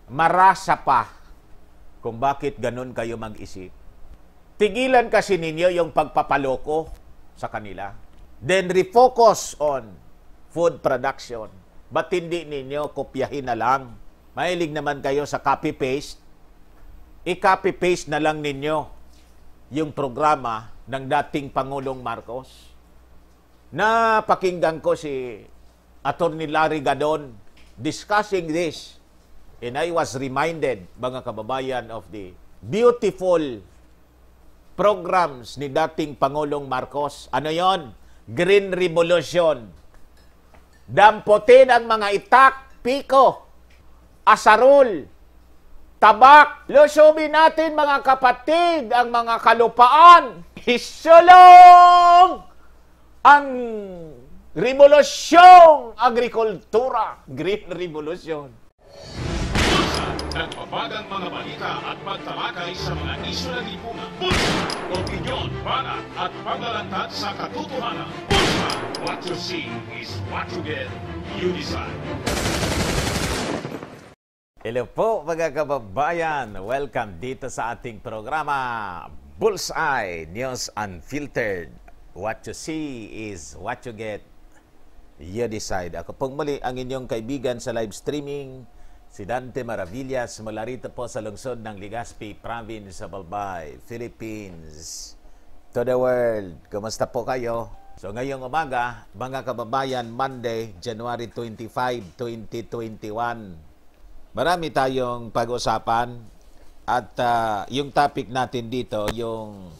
marasa pa kung bakit ganun kayo mag-isip. Tigilan kasi ninyo yung pagpapaloko sa kanila. Then refocus on food production. Ba't hindi ninyo kopyahin na lang? Mahilig naman kayo sa copy-paste. I-copy-paste na lang ninyo yung programa ng dating Pangulong Marcos. Napakinggan ko si Attorney Larry Gadon discussing this. And I was reminded, mga kababayan, of the beautiful programs ni dating Pangulong Marcos. Ano yon? Green Revolution. Damputin ang mga itak, piko, asarul, tabak. Lusumin natin, mga kapatid, ang mga kalupaan. Isulong ang revolusyong agrikultura. Green Revolution. Nagpapagang mga balita at pagtalakay sa mga isyu ng lipunan. Bulsa! Opinyon, banat at paglalantad sa katotohanan. Bulsa! What you see is what you get. You decide. Hello po mga kababayan. Welcome dito sa ating programa Bullseye News Unfiltered. What you see is what you get. You decide. Ako pong muli ang inyong kaibigan sa live streaming, si Dante Maravillas, mula rito po sa lungsod ng Legazpi Province sa Albay, Philippines. To the world, kumusta po kayo? So ngayong umaga, mga kababayan, Monday, January 25, 2021. Marami tayong pag-usapan at yung topic natin dito, yung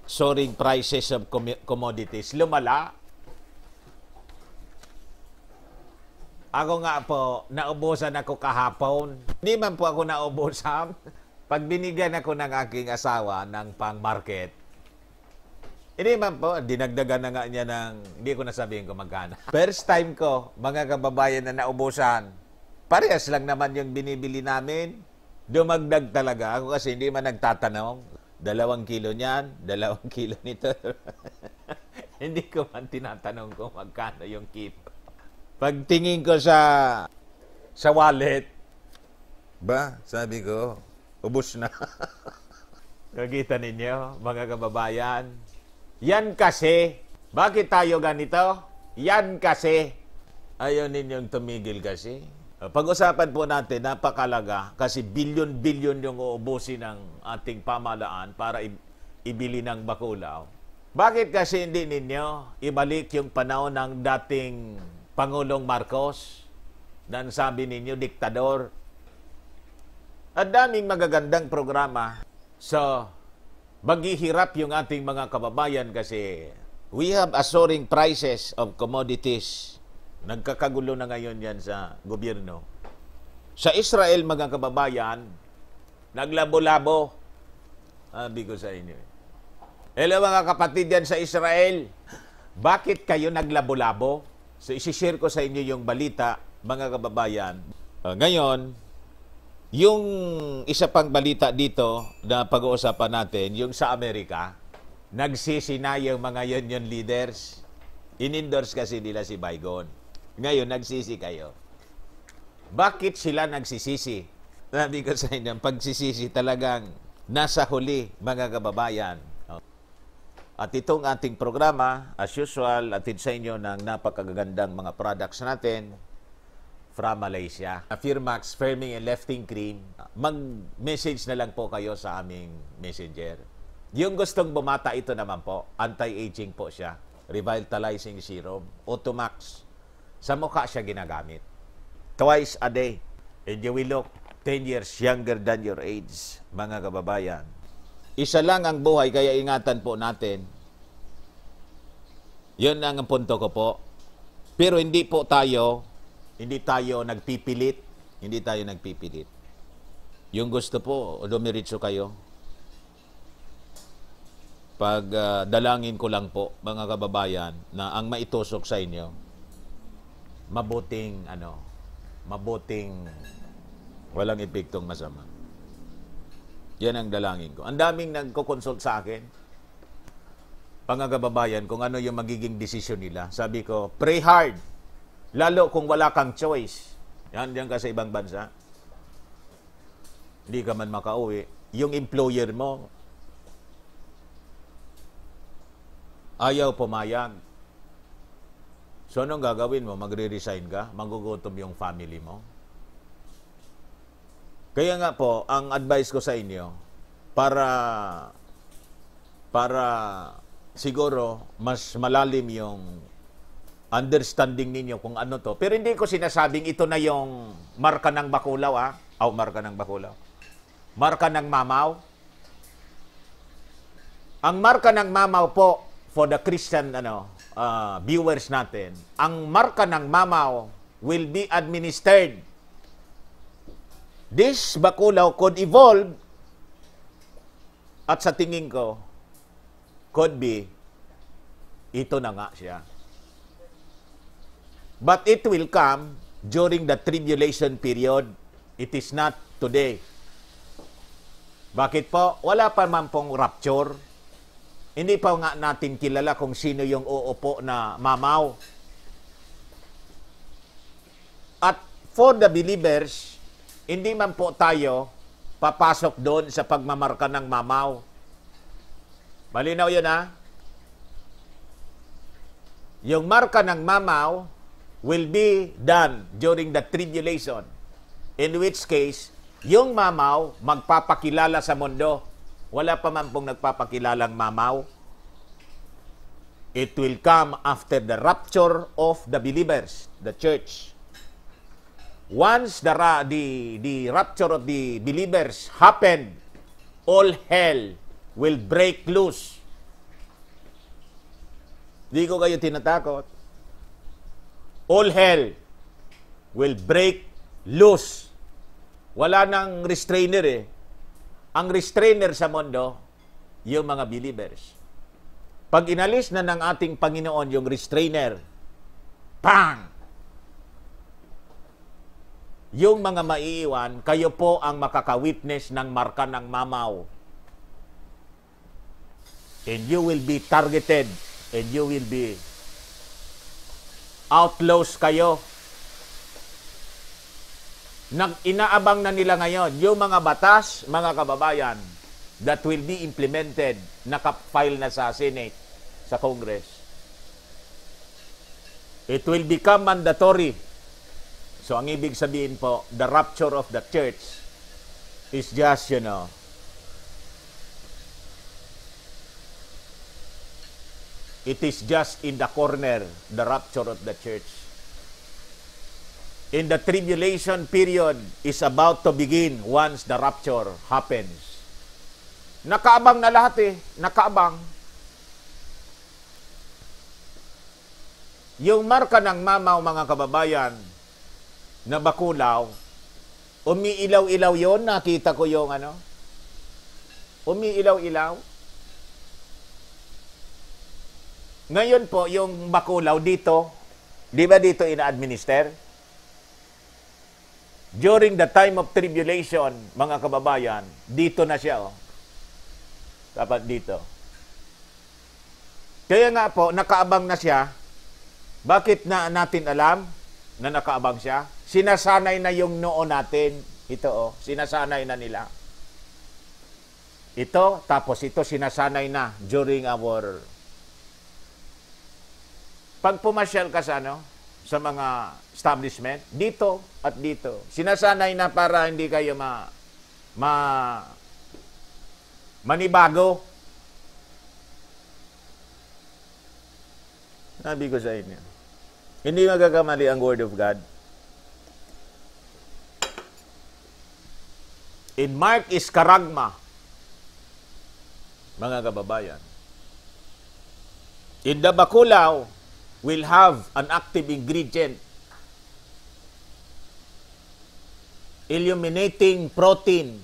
soaring prices of commodities, lumala. Ako nga po, naubusan ako kahapon. Hindi man po ako naubusan. Pag binigyan ako ng aking asawa ng pang-market, hindi man po, dinagdagan na nga niya ng, hindi ko nasabihin kung magkano. First time ko, mga kababayan, na naubusan. Parehas lang naman yung binibili namin. Dumagdag talaga. Ako kasi hindi man nagtatanong. 2 kilo niyan, 2 kilo nito. Hindi ko man tinatanong kung magkano yung kilo. Pagtingin ko sa wallet, sabi ko, ubos na. Nakita ninyo, mga kababayan? Yan kasi. Bakit tayo ganito? Yan kasi. Ayaw ninyong tumigil kasi. Pag-usapan po natin, napakalaga kasi bilyon-bilyon yung uubusin ng ating pamahalaan para ibili ng bakulaw. Bakit kasi hindi ninyo ibalik yung panahon ng dating Pangulong Marcos, na sabi ninyo, diktador? At daming magagandang programa. So, maghihirap yung ating mga kababayan kasi we have a soaring prices of commodities. Nagkakagulo na ngayon yan sa gobyerno. Sa Israel, mga kababayan, naglabo-labo. Sabi ko sa inyo. Hello mga kapatid yan sa Israel. Bakit kayo naglabo-labo? So, isi-share ko sa inyo yung balita, mga kababayan. Ngayon, yung isa pang balita dito na pag-uusapan natin, yung sa Amerika, nagsisina yung mga union leaders. In-endorse kasi nila si Biden. Ngayon, nagsisi kayo. Bakit sila nagsisisi? Sabi ko sa inyo, pagsisisi talagang nasa huli, mga kababayan. At itong ating programa, as usual, atid sa inyo ng napakagandang mga products natin from Malaysia. Firmax Firming and Lifting Cream. Mag-message na lang po kayo sa aming messenger. Yung gustong bumata, ito naman po, anti-aging po siya. Revitalizing Serum. Automax. Sa mukha siya ginagamit. Twice a day. And you will look 10 years younger than your age, mga kababayan. Isa lang ang buhay, kaya ingatan po natin. Yun ang punto ko po. Pero hindi tayo nagpipilit. Hindi tayo nagpipilit. Yung gusto po, dumiritso kayo. Dalangin ko lang po, mga kababayan, na ang maitusok sa inyo, mabuting walang epektong masama. Yan ang dalangin ko. Ang daming nagko-consult sa akin, mga kababayan, kung ano yung magiging desisyon nila. Sabi ko, pray hard. Lalo kung wala kang choice. Yan kasi ibang bansa. hindi ka man makauwi, yung employer mo, ayaw pumayag. So, anong gagawin mo? Magre-resign ka? Magugutom yung family mo? Kaya nga po, ang advice ko sa inyo, para siguro mas malalim yung understanding ninyo kung ano to. Pero hindi ko sinasabing ito na yung marka ng bakulaw, ha? Marka ng bakulaw. Marka ng mamaw. Ang marka ng mamaw po, for the Christian viewers natin, ang marka ng mamaw will be administered. This bakulaw could evolve at sa tingin ko, could be, ito na nga siya. But it will come during the tribulation period. It is not today. Bakit po? Wala pa man pong rapture. Hindi pa nga natin kilala kung sino yung uupo na mamaw. At for the believers, hindi man po tayo papasok doon sa pagmamarka ng mamaw. Malinaw yun, ha? Yung marka ng mamaw will be done during the tribulation. In which case, yung mamaw magpapakilala sa mundo. Wala pa man pong nagpapakilalang mamaw. It will come after the rapture of the believers, the church. Once the rapture of the believers happened, all hell will break loose. Di ko kayo tinatakot. All hell will break loose. Wala nang restrainer eh. Ang restrainer sa mundo, yung mga believers. Pag inalis na ng ating Panginoon yung restrainer, bang! Yung mga maiiwan, kayo po ang makaka-witness ng marka ng mamaw. And you will be targeted, and you will be outlaws kayo. Inaabang na nila ngayon yung mga batas, mga kababayan, that will be implemented, nakapile na sa Senate, sa Congress. It will become mandatory. So, ang ibig sabihin po, the rapture of the church is just, it is just in the corner, the rapture of the church. In the tribulation period is about to begin once the rapture happens. Nakaabang na lahat eh. Nakaabang. Yung marka ng mamaw, mga kababayan, na bakulaw, umiilaw-ilaw yon. Nakita ko yung umiilaw-ilaw. Ngayon po, yung bakulaw dito, di ba dito ina-administer? During the time of tribulation, mga kababayan, dito na siya, Dapat dito. Kaya nga po, nakaabang na siya. Bakit na natin alam na nakaabang siya? Sinasanay na yung noo natin. Ito, sinasanay na nila. Ito, tapos ito, sinasanay na during our... Pag pumasyal ka sa mga establishment, dito at dito. Sinasanay na para hindi kayo manibago. Sabi ko sa inyo, hindi magagamali ang Word of God. In Mark is karagma, mga kababayan. In the bakulaw, will have an active ingredient. Illuminating protein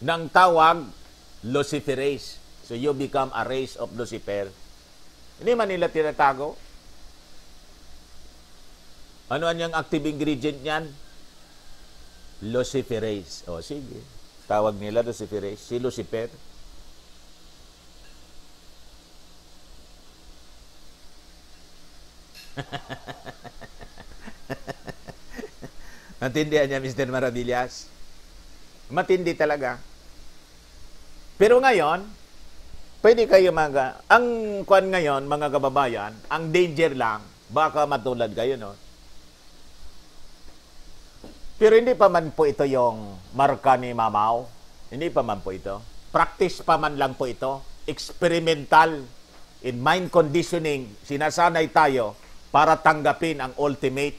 ng tawag, luciferase. So you become a race of Lucifer. Hindi man nila tinatago. Ano ang active ingredient niyan? Luciferase. O sige. Tawag nila luciferase. Si Lucifer. Natindihan niya, Mr. Maravillas? Matindi talaga. Pero ngayon, pwede kayo ang kwan ngayon, mga kababayan, ang danger lang, baka matulad kayo, no? Pero hindi pa man po ito yung marka ni Mamaw. Hindi pa man po ito. Practice pa man lang po ito. Experimental in mind conditioning. Sinasanay tayo para tanggapin ang ultimate.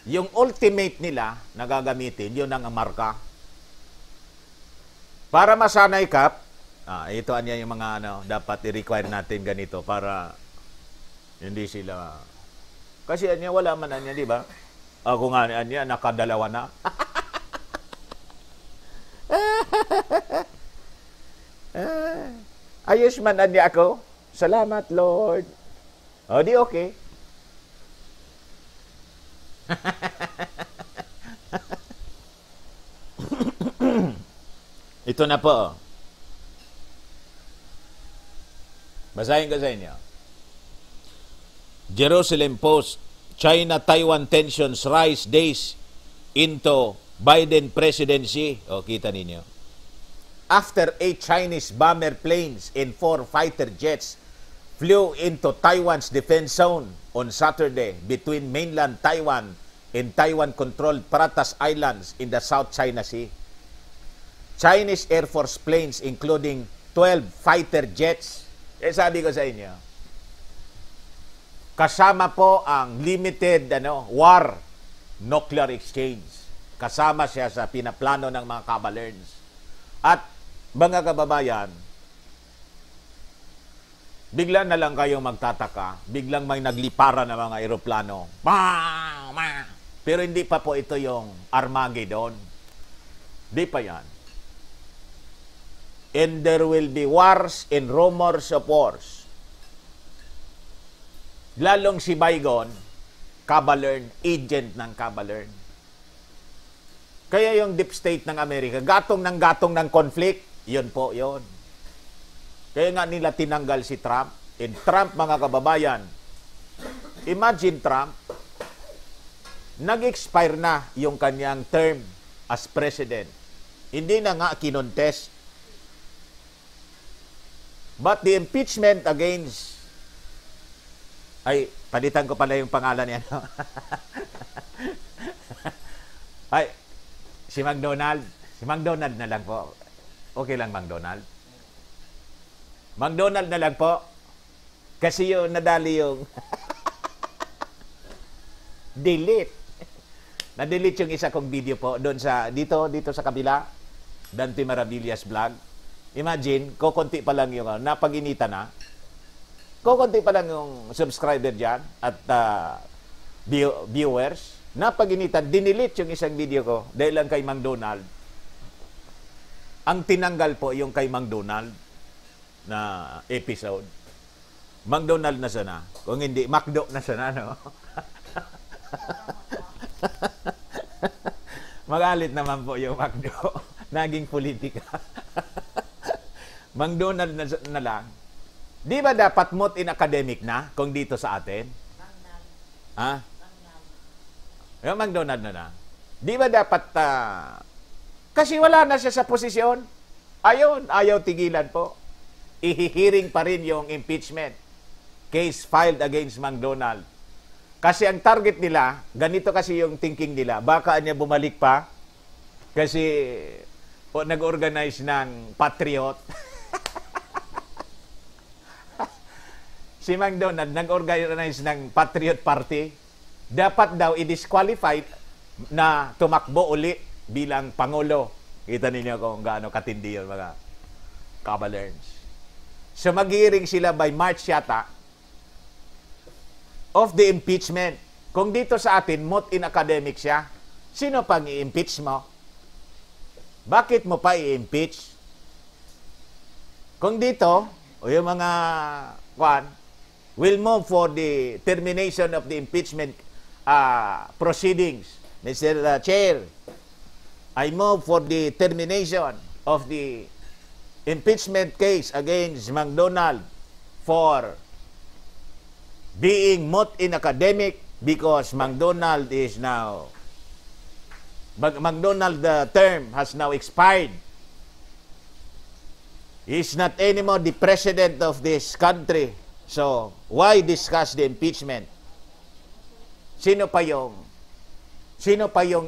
Yung ultimate nila na gagamitin, yun ang marka. Para masanay ka, ito anya yung mga dapat i-require natin ganito para hindi sila... Kasi anya, wala man anya, di ba? Ako nga anya, nakadalawa na. Ayos man anya ako. Salamat, Lord. O, di okay. Ito na po. Basahin ko sa inyo. Jerusalem Post, China-Taiwan tensions rise days into Biden presidency. O, kita ninyo. After 8 Chinese bomber planes and 4 fighter jets flew into Taiwan's defense zone on Saturday between mainland Taiwan and Taiwan-controlled Pratas Islands in the South China Sea. Chinese Air Force planes including 12 fighter jets. Sabi ko sa inyo, kasama po ang limited war nuclear exchange. Kasama siya sa pinaplano ng mga kabalerns. At mga kababayan, bigla na lang kayong magtataka, biglang may naglipara na mga eroplano. Pero hindi pa po ito yung Armageddon. Di pa yan. And there will be wars and rumors of wars. Lalong si Biden, kabalern, agent ng kabalern. Kaya yung deep state ng Amerika, gatong ng conflict, yun po, yun. Kaya nga nila tinanggal si Trump. And Trump, mga kababayan, imagine Trump, nag-expire na yung kanyang term as president. Hindi na nga kinontest. But the impeachment against... Ay, palitan ko pala yung pangalan niya. No? Ay, si McDonald. Si McDonald na lang po. Okay lang, McDonald. McDonald na lang po. Kasi yung nadali yung... delete. Na-delete yung isa kong video po doon sa dito sa kabila, Dante Maravillas vlog. Imagine, kokonti pa lang yung napag-inita na. Kokonti pa lang yung subscriber diyan at viewers. Napag-inita, dinelete yung isang video ko dahil lang kay Mang Donald. Ang tinanggal po yung kay Mang Donald na episode. Mang Donald na sana. Kung hindi, Macdo na sana, no? Magalit naman po yung Macdo. Naging politika. Mang Donald na lang. Di ba dapat moot in academic na kung dito sa atin? Ha? Yung Mang Donald na lang. Di ba dapat kasi wala na siya sa posisyon. Ayaw tigilan po. Ihihiring pa rin yung impeachment case filed against Mang Donald. Kasi ang target nila, ganito kasi yung thinking nila, baka niya bumalik pa kasi nag-organize ng Patriot. Si Mang Donald nag-organize ng Patriot Party. Dapat daw i-disqualified na tumakbo uli bilang Pangulo. Kita ninyo kung gaano katindi yun, mga kabalerns. So mag-hearing sila by March yata of the impeachment. Kung dito sa atin, moot in academic siya, sino pang i-impeach mo? Bakit mo pa i-impeach? Kung dito, o yung mga will move for the termination of the impeachment proceedings. Mr. Chair, I move for the termination of the impeachment case against Mang Donald for being moot in academic because Mang Donald is now McDonald term has now expired. He's not anymore the president of this country. So, why discuss the impeachment? Sino pa yung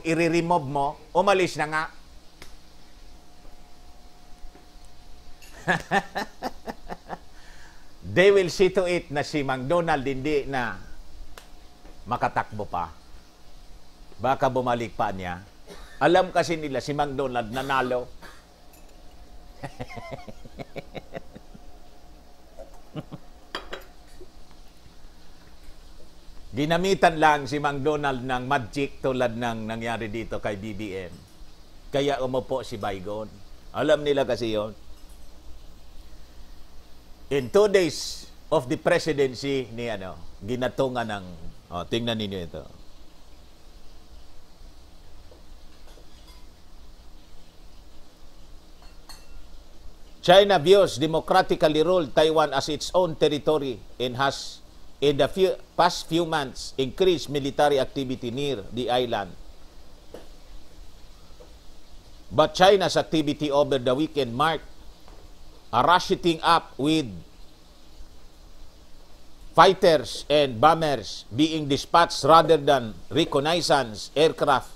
i-remove mo? Umalis na nga. They will see to it na si McDonald hindi na makatakbo pa. Baka bumalik pa niya. Alam kasi nila si McDonald nanalo. Ginamitan lang si McDonald ng magic tulad ng nangyari dito kay BBM. Kaya umupo si Baygon. Alam nila kasi yon. In 2 days of the presidency ni ginatungan ng tingnan ninyo ito. China views democratically ruled Taiwan as its own territory and has in the past few months increased military activity near the island. But China's activity over the weekend marked a ratcheting up with fighters and bombers being dispatched rather than reconnaissance aircraft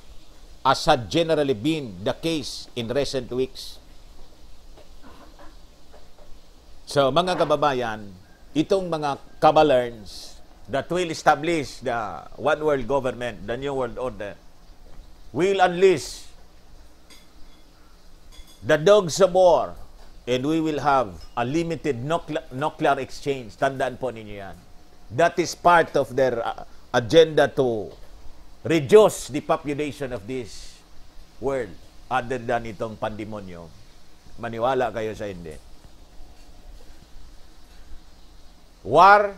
as had generally been the case in recent weeks. So, mga kababayan, itong mga kabalerns that will establish the one world government, the new world order, will unleash the dogs of war and we will have a limited nuclear exchange. Tandaan po ninyo yan. That is part of their agenda to reduce the population of this world other than itong pandemonyo. Maniwala kayo sa hindi. War,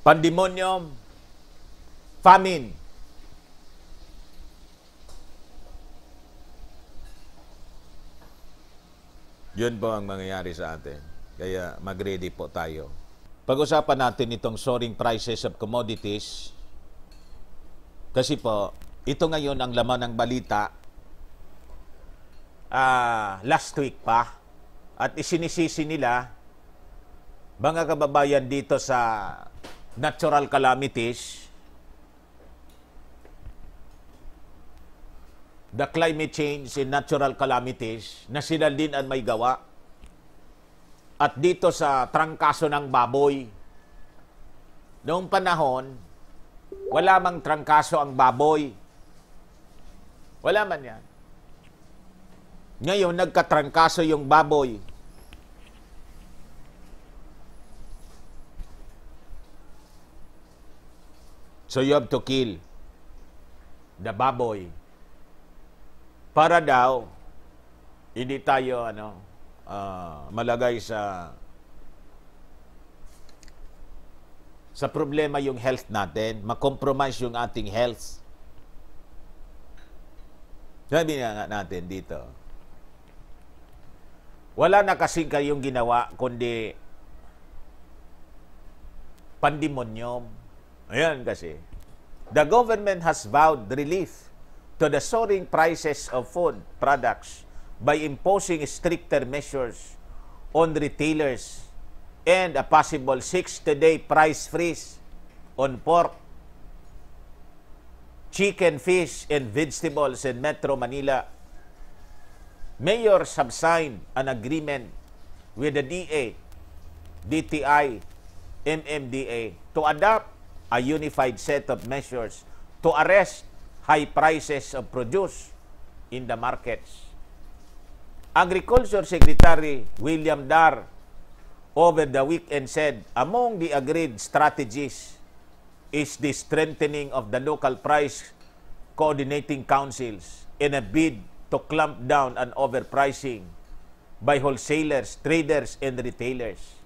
pandemonium, famine. Yun po ang mangyayari sa atin. Kaya mag-ready po tayo. Pag-usapan natin itong soaring prices of commodities. Kasi po, ito ngayon ang laman ng balita. Last week pa. At isinisisi nila mga kababayan dito sa natural calamities, the climate change and natural calamities, na sila din ang may gawa. At dito sa trangkaso ng baboy, noong panahon, wala mang trangkaso ang baboy. Wala man yan. Ngayon, nagkatrangkaso yung baboy. So you have to kill the baboy para daw hindi tayo malagay sa problema yung health natin, ma-compromise yung ating health. Sabi nga natin dito, wala na kasi kayong ginawa kundi pandemonium. Ayan kasi. The government has vowed relief to the soaring prices of food products by imposing stricter measures on retailers and a possible 60-day price freeze on pork, chicken, fish, and vegetables in Metro Manila. Mayors have signed an agreement with the DA, DTI, MMDA to adopt a unified set of measures to arrest high prices of produce in the markets. Agriculture Secretary William Dar over the weekend said among the agreed strategies is the strengthening of the local price coordinating councils in a bid to clamp down on overpricing by wholesalers, traders, and retailers.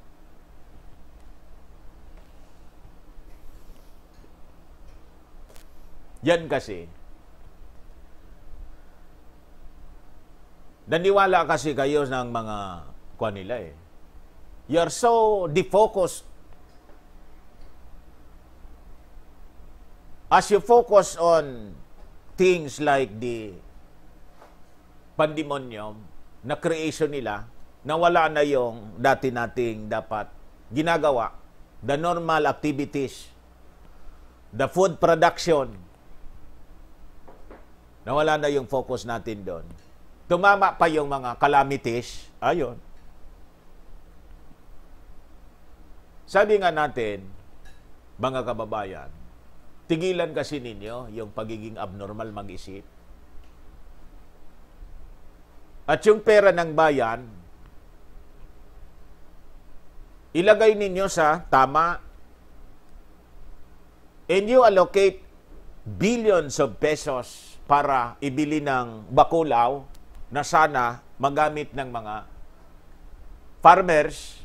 Yan kasi. Naniwala kasi kayo ng mga kuwan nila eh. You're so defocused. As you focus on things like the pandemonium na creation nila, nawala na yung dati nating dapat ginagawa, the normal activities, the food production, nawala na yung focus natin doon. Tumama pa yung mga calamities, ayun. Sabi nga natin, mga kababayan, tigilan kasi ninyo yung pagiging abnormal mag-isip. At yung pera ng bayan, ilagay ninyo sa tama, and you allocate billions of pesos para ibili ng bakulaw na sana magamit ng mga farmers,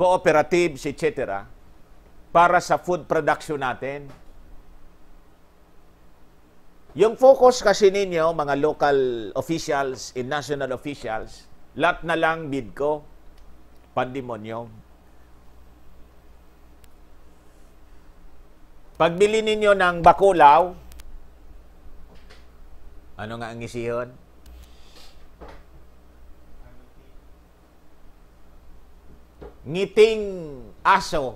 cooperatives, etc. para sa food production natin. Yung focus kasi ninyo, mga local officials and national officials, lahat na lang bid ko, pandemonium. Pagbili ninyo ng bakulaw, ano nga ang isihon? Ngiting aso.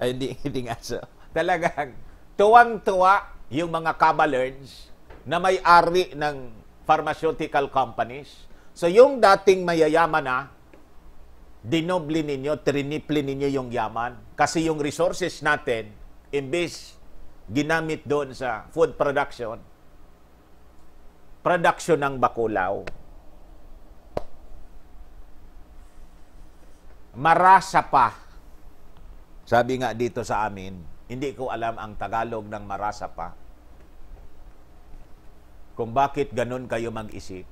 Ay, hindi ngiting aso. Talagang tuwang-tuwa yung mga kabalerns na may-ari ng pharmaceutical companies. So, yung dating mayayaman na, dinoble ninyo, triniple ninyo yung yaman. Kasi yung resources natin, imbes ginamit doon sa food production ng bakulaw. Marasa pa. Sabi nga dito sa amin, hindi ko alam ang Tagalog ng marasa pa. Kung bakit ganun kayo mag-isip.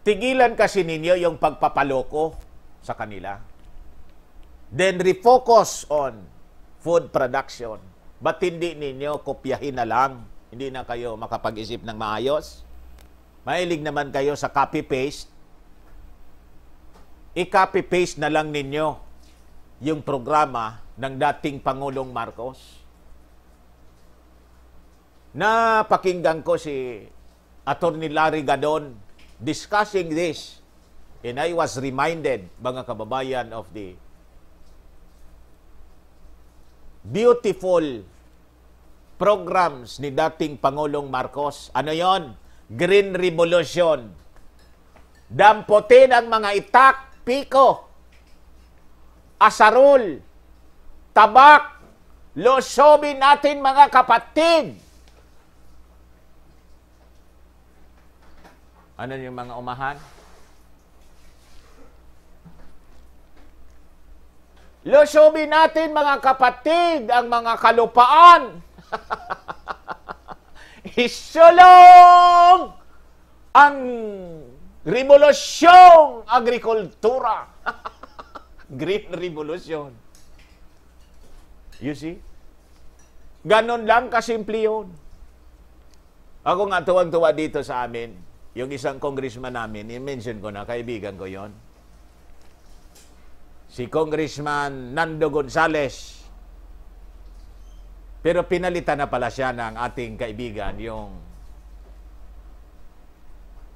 Tigilan kasi ninyo yung pagpapaloko sa kanila. Then refocus on food production. Ba't hindi ninyo kopyahin na lang? Hindi na kayo makapag-isip ng maayos? Mahilig naman kayo sa copy-paste. I-copy-paste na lang ninyo yung programa ng dating Pangulong Marcos. Napakinggan ko si Atty. Larry Gadon discussing this, and I was reminded, mga kababayan, of the beautiful programs ni dating Pangulong Marcos. Ano yon? Green Revolution. Damputin ang mga itak, piko, asarol, tabak, losobin natin mga kapatid. Ano yung mga umahan? Losobin natin mga kapatid ang mga kalupaan. Isulong ang revolusyong agrikultura. Green Revolution. You see? Ganon lang kasimple yun. Ako nga tuwang-tuwa dito sa amin. Yung isang congressman namin, i-mention ko na, kaibigan ko yon. Si Congressman Nando Gonzales. Pero pinalitan na pala siya ng ating kaibigan, yung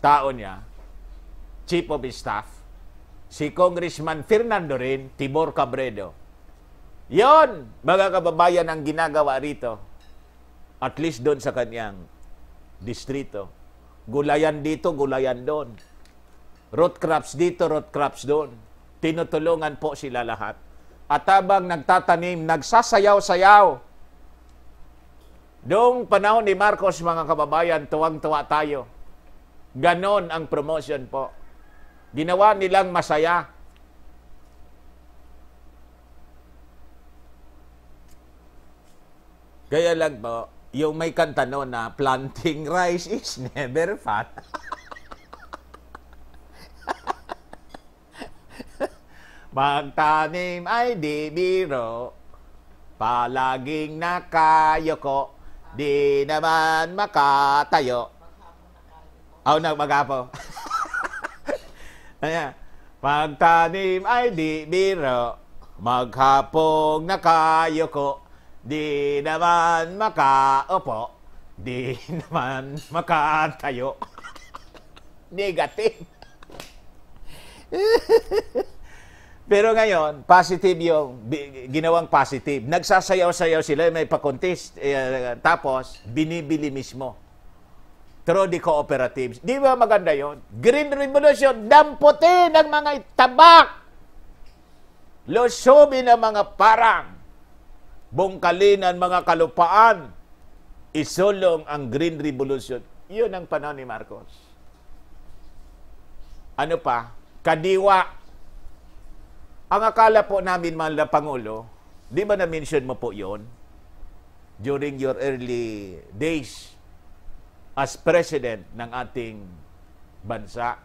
tao niya, Chief of Staff, si Congressman Fernando rin, Tibor Cabredo. Yon, mga kababayan, ang ginagawa rito, at least doon sa kanyang distrito. Gulayan dito, gulayan doon. Root crops dito, root crops doon. Tinutulungan po sila lahat. At habang nagtatanim, nagsasayaw-sayaw. Noong panahon ni Marcos, mga kababayan, tuwang-tuwa tayo. Ganon ang promotion po. Ginawa nilang masaya. Kaya lang po, yung may kanta no na planting rice is never fun. Magtanim ay di biro, palaging nakayoko, di naman makatayo. Aw, maghapo. Ayan. Magtanim ay di biro, Maghapong nakayuko, di naman makaupo, di naman makatayo. Negative. Pero ngayon, positive yung ginawang positive. Nagsasayaw-sayaw sila, may pa-contest. Tapos, binibili mismo. Through the cooperatives. Di ba maganda yon? Green Revolution, damputin ng mga tabak. Lusobin ng mga parang. Bungkalin ang mga kalupaan. Isulong ang Green Revolution. Yun ang panahon ni Marcos. Ano pa? Kadiwa. Ang akala po namin, mahal na Pangulo, di ba na-mention mo po yon during your early days as president ng ating bansa?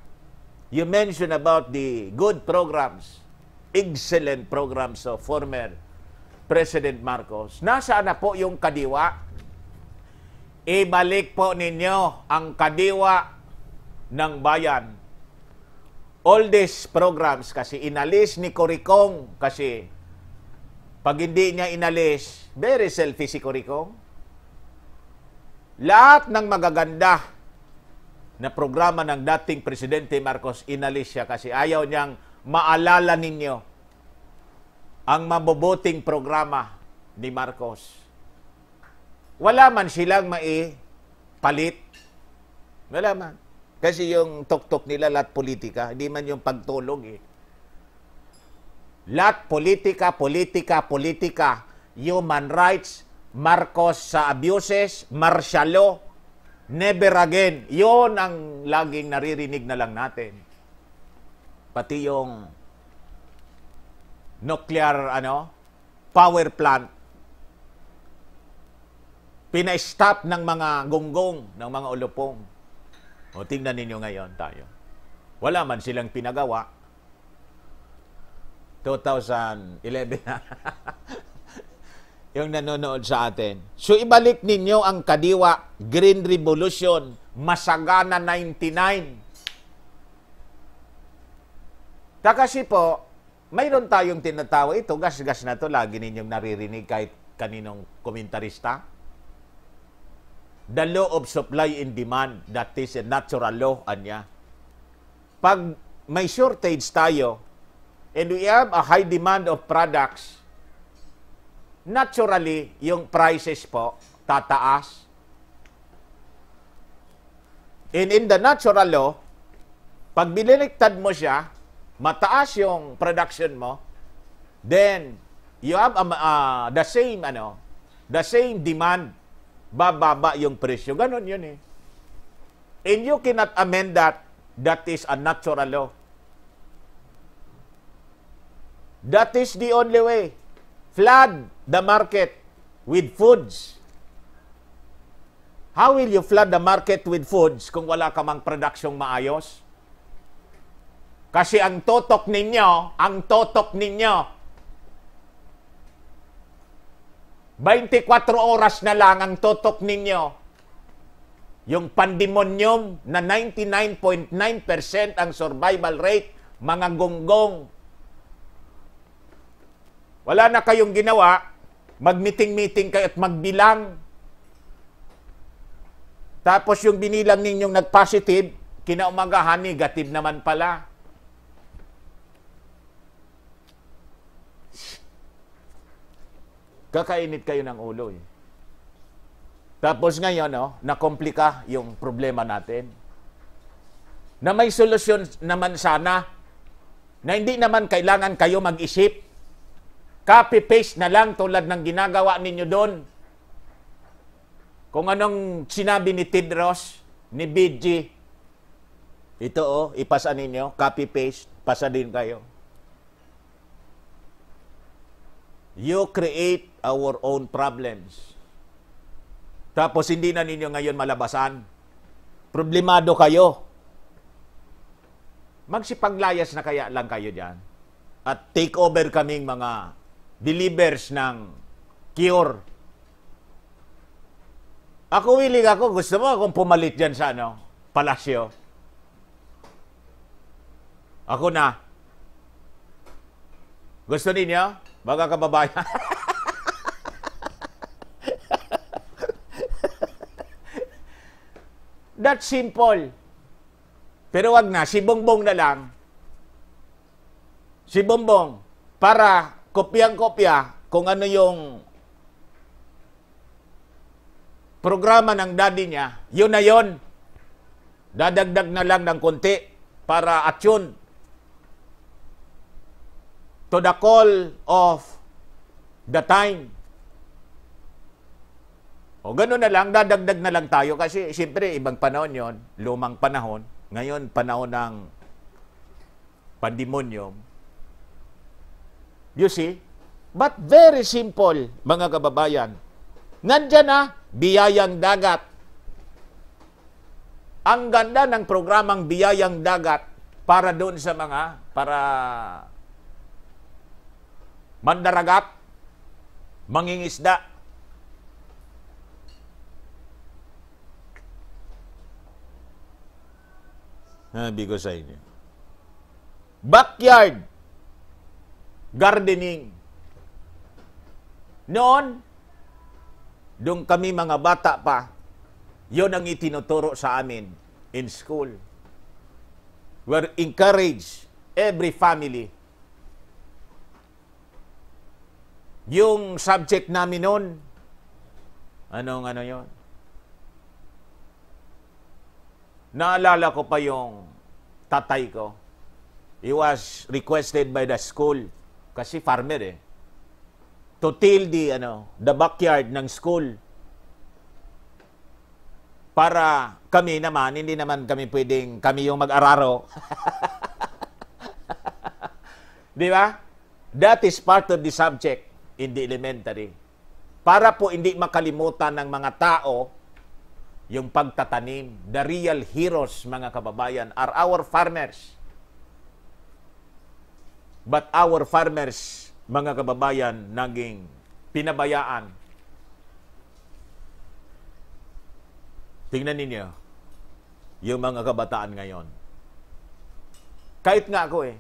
You mentioned about the good programs, excellent programs of former President Marcos. Nasaan na po yung kadiwa? Ibalik po ninyo ang kadiwa ng bayan. All these programs kasi inalis ni Coricong kasi pag hindi niya inalis, very selfish si Coricong. Lahat ng magaganda na programa ng dating Presidente Marcos, inalis siya kasi ayaw niyang maalala ninyo ang mabubuting programa ni Marcos. Wala man silang maipalit. Wala man. Kasi yung tok-tok nila, lahat politika. Hindi man yung pagtulog eh. Lahat politika, politika, politika. Human rights, Marcos sa abuses, martial law, never again. Yun ang laging naririnig na lang natin. Pati yung nuclear power plant. Pina-stop ng mga gonggong, ng mga ulupong. O tingnan ninyo ngayon tayo. Wala man silang pinagawa. 2011 na. Yung nanonood sa atin. So ibalik ninyo ang kadiwa, Green Revolution, Masagana 99. Kasi po, mayroon tayong tinatawa ito, gas-gas na to, lagi ninyong naririnig kahit kaninong komentarista. The law of supply and demand, that is a natural law, anya. Pag may shortage tayo, and we have a high demand of products, naturally, yung prices po, tataas. And in the natural law, pag biniliktad mo siya, mataas yung production mo, then you have the same demand, bababa yung presyo. Ganon yun eh. And you cannot amend that. That is a natural law. That is the only way. Flood the market with foods. How will you flood the market with foods kung wala ka mang produksyong maayos? Kasi ang totok ninyo, 24 oras na lang ang totok ninyo. Yung pandemonium na 99.9% ang survival rate, mga gonggong. Wala na kayong ginawa, mag-meeting-meeting kayo at magbilang. Tapos yung binilang ninyong nag-positive, kinaumagahan, negative naman pala. Kakainit kayo ng ulo eh. Tapos ngayon, nakomplika yung problema natin. Na may solusyon naman sana, na hindi naman kailangan kayo mag-isip. Copy-paste na lang tulad ng ginagawa ninyo doon. Kung anong sinabi ni Tedros, ni BG, ito ipasa ninyo, copy-paste, pasa din kayo. You create our own problems. Tapos hindi na ninyo ngayon malabasan. Problemado kayo. Magsipaglayas na kaya lang kayo dyan. At take over kaming mga believers ng cure. Ako willing ako. Gusto mo akong pumalit dyan sa palasyo? Ako na. Gusto ninyo, mga kababayan? That's simple. Pero wag na, si Bongbong na lang. Si Bongbong, para kopyang-kopya kung ano yung programa ng daddy niya, yun na yun. Dadagdag na lang ng konti para attune to the call of the time. O gano'n na lang, dadagdag na lang tayo kasi siyempre ibang panahon yon, lumang panahon. Ngayon, panahon ng pandemonium. You see? But very simple, mga kababayan. Nandyan na, biyayang dagat. Ang ganda ng programang Biyayang Dagat para doon sa mga, para mandaragat, mangingisda. Sabi ko sa inyo. Backyard gardening. Noon, doon kami mga bata pa, yon ang itinuturo sa amin in school. We're encouraged every family. Yung subject namin noon, ano yon? Naalala ko pa yung tatay ko. He was requested by the school, kasi farmer to till the backyard ng school. Para kami naman, hindi naman kami pwedeng, kami yung mag-araro. Di ba? That is part of the subject in the elementary. Para po hindi makalimutan ng mga tao yung pagtatanim. The real heroes, mga kababayan, are our farmers. But our farmers, mga kababayan, naging pinabayaan. Tingnan ninyo, yung mga kabataan ngayon. Kahit nga ako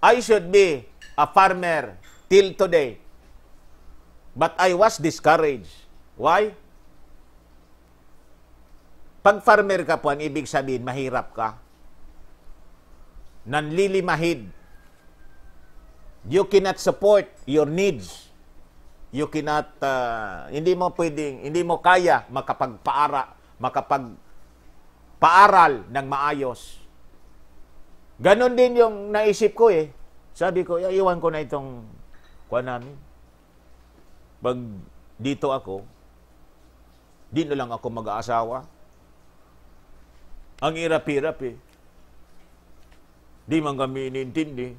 I should be a farmer till today. But I was discouraged. Why? Pag farmer ka po, ang ibig sabihin, mahirap ka. Nanlilimahid. You cannot support your needs. You cannot, hindi mo kaya makapagpaaral ng maayos. Ganon din yung naisip ko Sabi ko, iwan ko na itong kuha namin. Pag dito ako, di na lang ako mag-aasawa. Ang hirap-hirap Di man kami inintindi.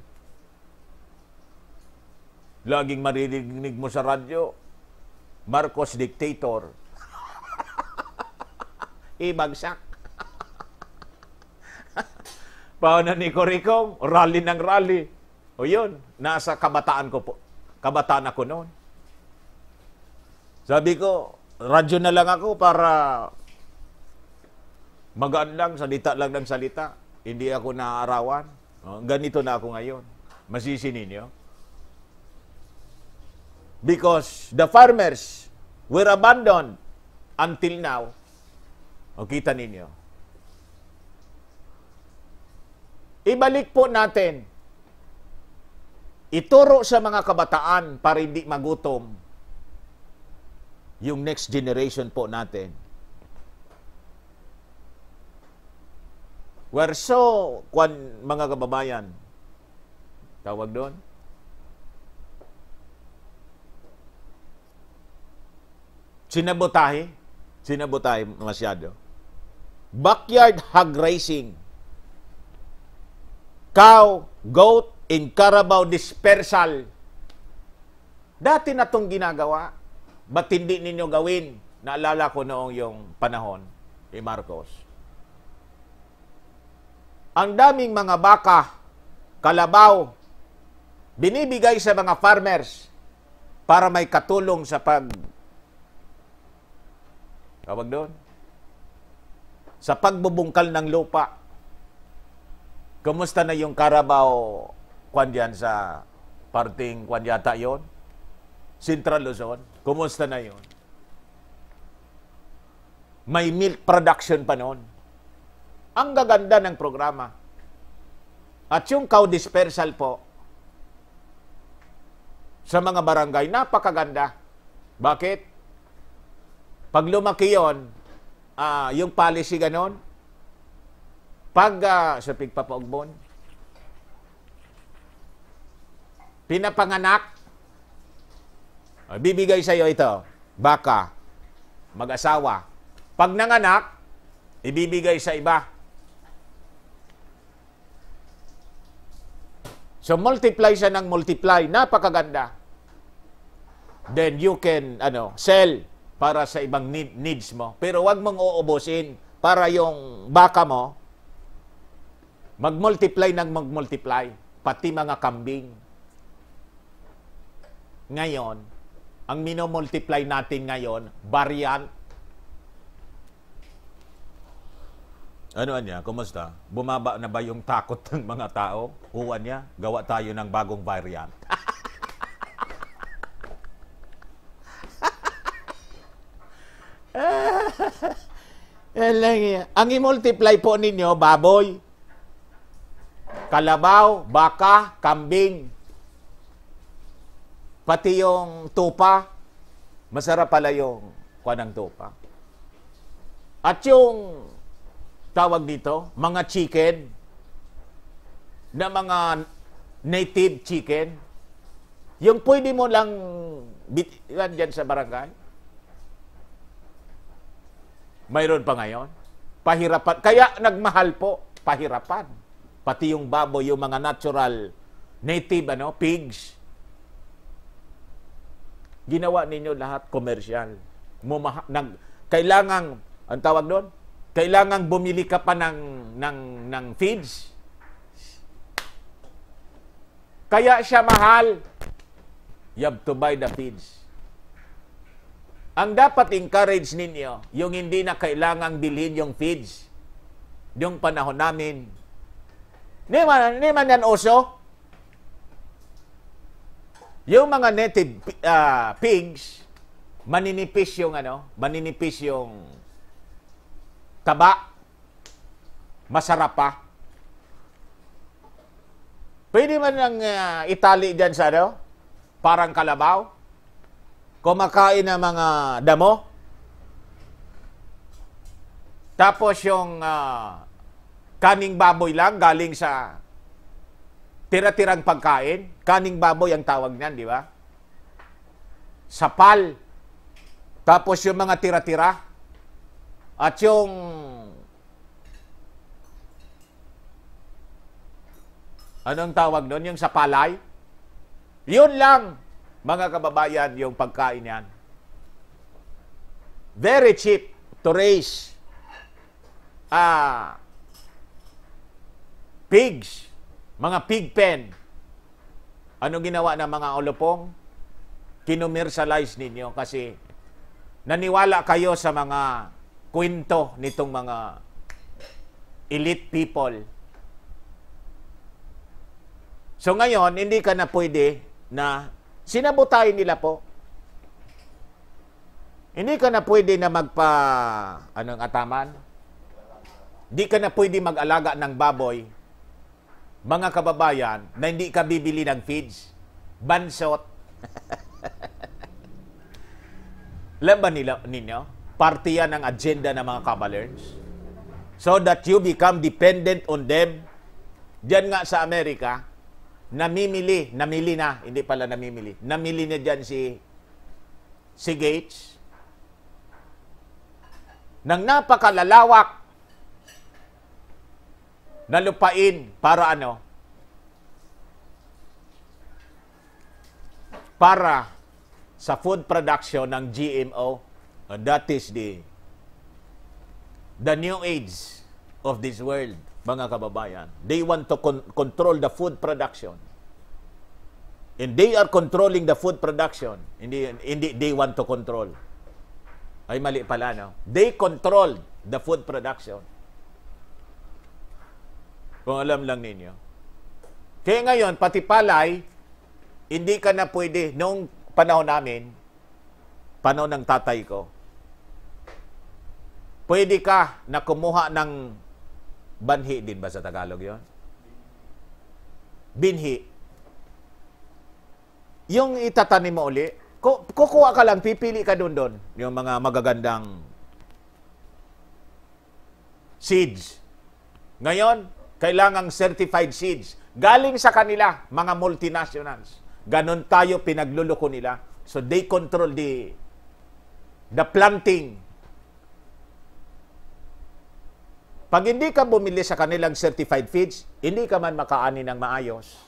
Laging maririnig mo sa radyo, Marcos dictator. Ibagsak. Paano ni Coricong? Rally ng rally. O yun, nasa kabataan ko po. Kabataan ako noon. Sabi ko, radyo na lang ako para magaan lang, salita lang ng salita. Hindi ako naaarawan. Ganito na ako ngayon. Masisi ninyo. Because the farmers were abandoned until now. O kita ninyo. Ibalik po natin. Ituro sa mga kabataan para hindi magutom yung next generation po natin. We're so, mga kababayan, tawag doon, sinabotahe masyado. Backyard hog racing. Cow, goat, in Carabao dispersal. Dati na itong ginagawa. Ba't hindi ninyo gawin? Naalala ko noong yung panahon ni Marcos. Ang daming mga baka, kalabaw, binibigay sa mga farmers para may katulong sa tawag doon, sa pagbubungkal ng lupa. Kumusta na yung Carabao diyan sa parting kwan yata yon, Central Luzon. Kumusta na yon? May milk production pa noon. Ang gaganda ng programa. At yung cow dispersal po, sa mga barangay, napakaganda. Bakit? Pag lumaki yun, yung policy ganon, pag sa pigpapaugbon, pinapanganak, bibigay sa iyo ito, baka, mag-asawa. Pag nanganak, ibibigay sa iba. So multiply siya ng multiply, napakaganda. Then you can sell para sa ibang needs mo. Pero wag mong uubusin para yung baka mo mag-multiply ng mag-multiply, pati mga kambing. Ngayon, ang minomultiply natin ngayon, variant. Ano niya? Kumusta? Bumaba na ba yung takot ng mga tao? Huwan niya, gawa tayo ng bagong variant. Ang i-multiply po ninyo, baboy, kalabaw, baka, kambing, pati yung tupa. Masarap pala yung kuwan ng tupa. At yung tawag dito, mga chicken, na mga native chicken, yung pwede mo lang bitiwan dyan sa barangay. Mayroon pa ngayon. Pahirapan. Kaya nagmahal po, pahirapan. Pati yung baboy, yung mga natural, native, pigs. Ginawa ninyo lahat commercial. Kailangan, ang tawag doon? Kailangan bumili ka pa ng feeds. Kaya siya mahal. You have to buy the feeds. Ang dapat encourage ninyo, yung hindi na kailangang bilhin yung feeds. Yung panahon namin. Hindi man yan uso. Yung mga native pigs, maninipis yung taba, masarap pa. Pwede man lang itali dyan sa parang kalabaw, kumakain ng mga damo, tapos yung kaning baboy lang galing sa tira-tirang pagkain, kaning baboy ang tawag niyan, di ba? Sapal, tapos yung mga tira-tira, at yung anong tawag doon? Yung sa palay. Yun lang, mga kababayan, yung pagkain yan. Very cheap to raise pigs, mga pig pen. Ano ginawa ng mga olopong? Kinumercialize ninyo kasi naniwala kayo sa mga kwento nitong mga elite people. So ngayon, hindi ka na pwede na sinabotay nila po. Hindi ka na pwede na anong ataman? Hindi ka na pwede mag-alaga ng baboy, mga kababayan, na hindi ka bibili ng feeds. Bansot. Alam ba ninyo? Parte yan ng agenda ng mga kabalers. So that you become dependent on them. Diyan nga sa Amerika, namili na, hindi pala namimili. Namili na diyan si Gates ng napakalalawak na lupain para para sa food production ng GMO. That is the new age of this world, mga kababayan. They want to control the food production. And they are controlling the food production. Hindi they want to control. Ay, mali pala, no? They control the food production. Kung alam lang ninyo. Kaya ngayon, pati palay, Hindi ka na pwede. Noong panahon namin, panahon ng tatay ko, pwede ka na kumuha ng banhi din ba sa Tagalog yon? Binhi. Yung itatanim mo uli, kukuha ka lang, pipili ka doon. Yung mga magagandang seeds. Ngayon, kailangang certified seeds. Galing sa kanila, mga multinationals. Ganon tayo pinagluluko nila. So they control the planting. Pag hindi ka bumili sa kanilang certified feeds, hindi ka man makaani ng maayos.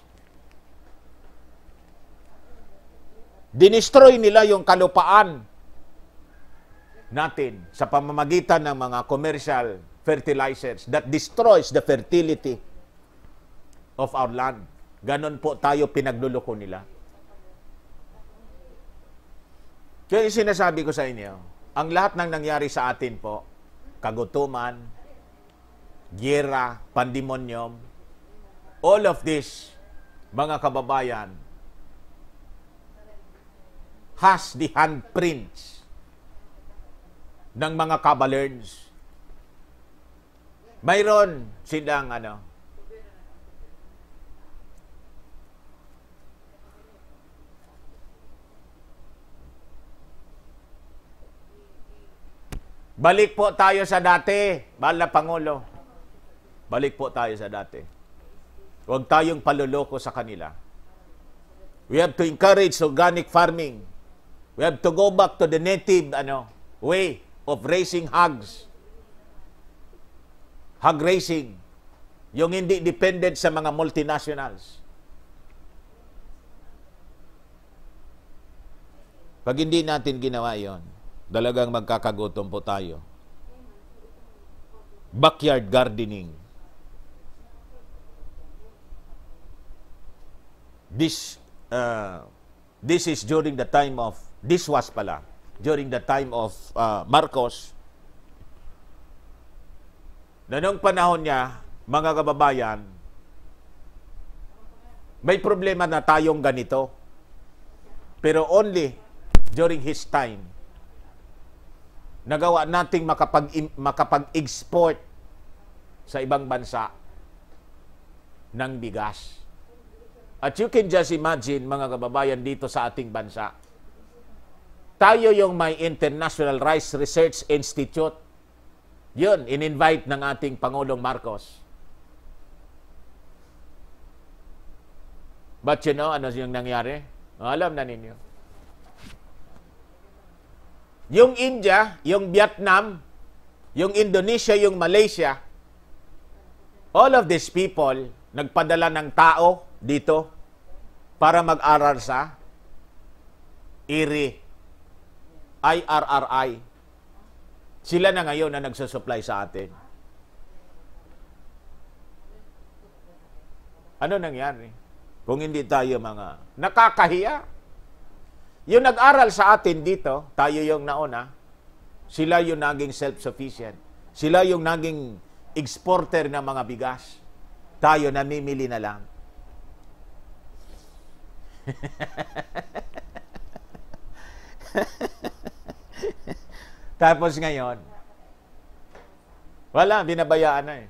Dinestroy nila yung kalupaan natin sa pamamagitan ng mga commercial fertilizers that destroys the fertility of our land. Ganon po tayo pinagluluko nila. Kaya yung sinasabi ko sa inyo, ang lahat ng nangyari sa atin po, kagutuman, giyera, pandemonyum, all of this, mga kababayan, has the handprints ng mga kabalerns. Mayroon silang balik po tayo sa dati, mahal na Pangulo. Balik po tayo sa dati. Huwag tayong paluloko sa kanila. We have to encourage organic farming. We have to go back to the native way of raising hogs. Hog raising. Yung hindi dependent sa mga multinationals. Pag hindi natin ginawa yon, talagang magkakagutom po tayo. Backyard gardening. This is during the time of, during the time of Marcos. Na nung panahon niya, mga kababayan, may problema na tayong ganito. Pero only during his time, nagawa nating makapag-export sa ibang bansa ng bigas. At you can just imagine, mga kababayan, dito sa ating bansa, tayo yung may International Rice Research Institute. Yun, in-invite ng ating Pangulong Marcos. But you know, ano yung nangyari? Alam na ninyo. Yung India, yung Vietnam, yung Indonesia, yung Malaysia, all of these people, nagpadala ng tao dito para mag-aral sa IRRI. Sila na ngayon na nagsusupply sa atin. Ano nangyari? Kung hindi tayo mga nakakahiya. Yung nag-aral sa atin dito, tayo yung nauna, sila yung naging self-sufficient. Sila yung naging exporter ng mga bigas. Tayo namimili na lang. Tapos ngayon, wala, binabayaan na eh.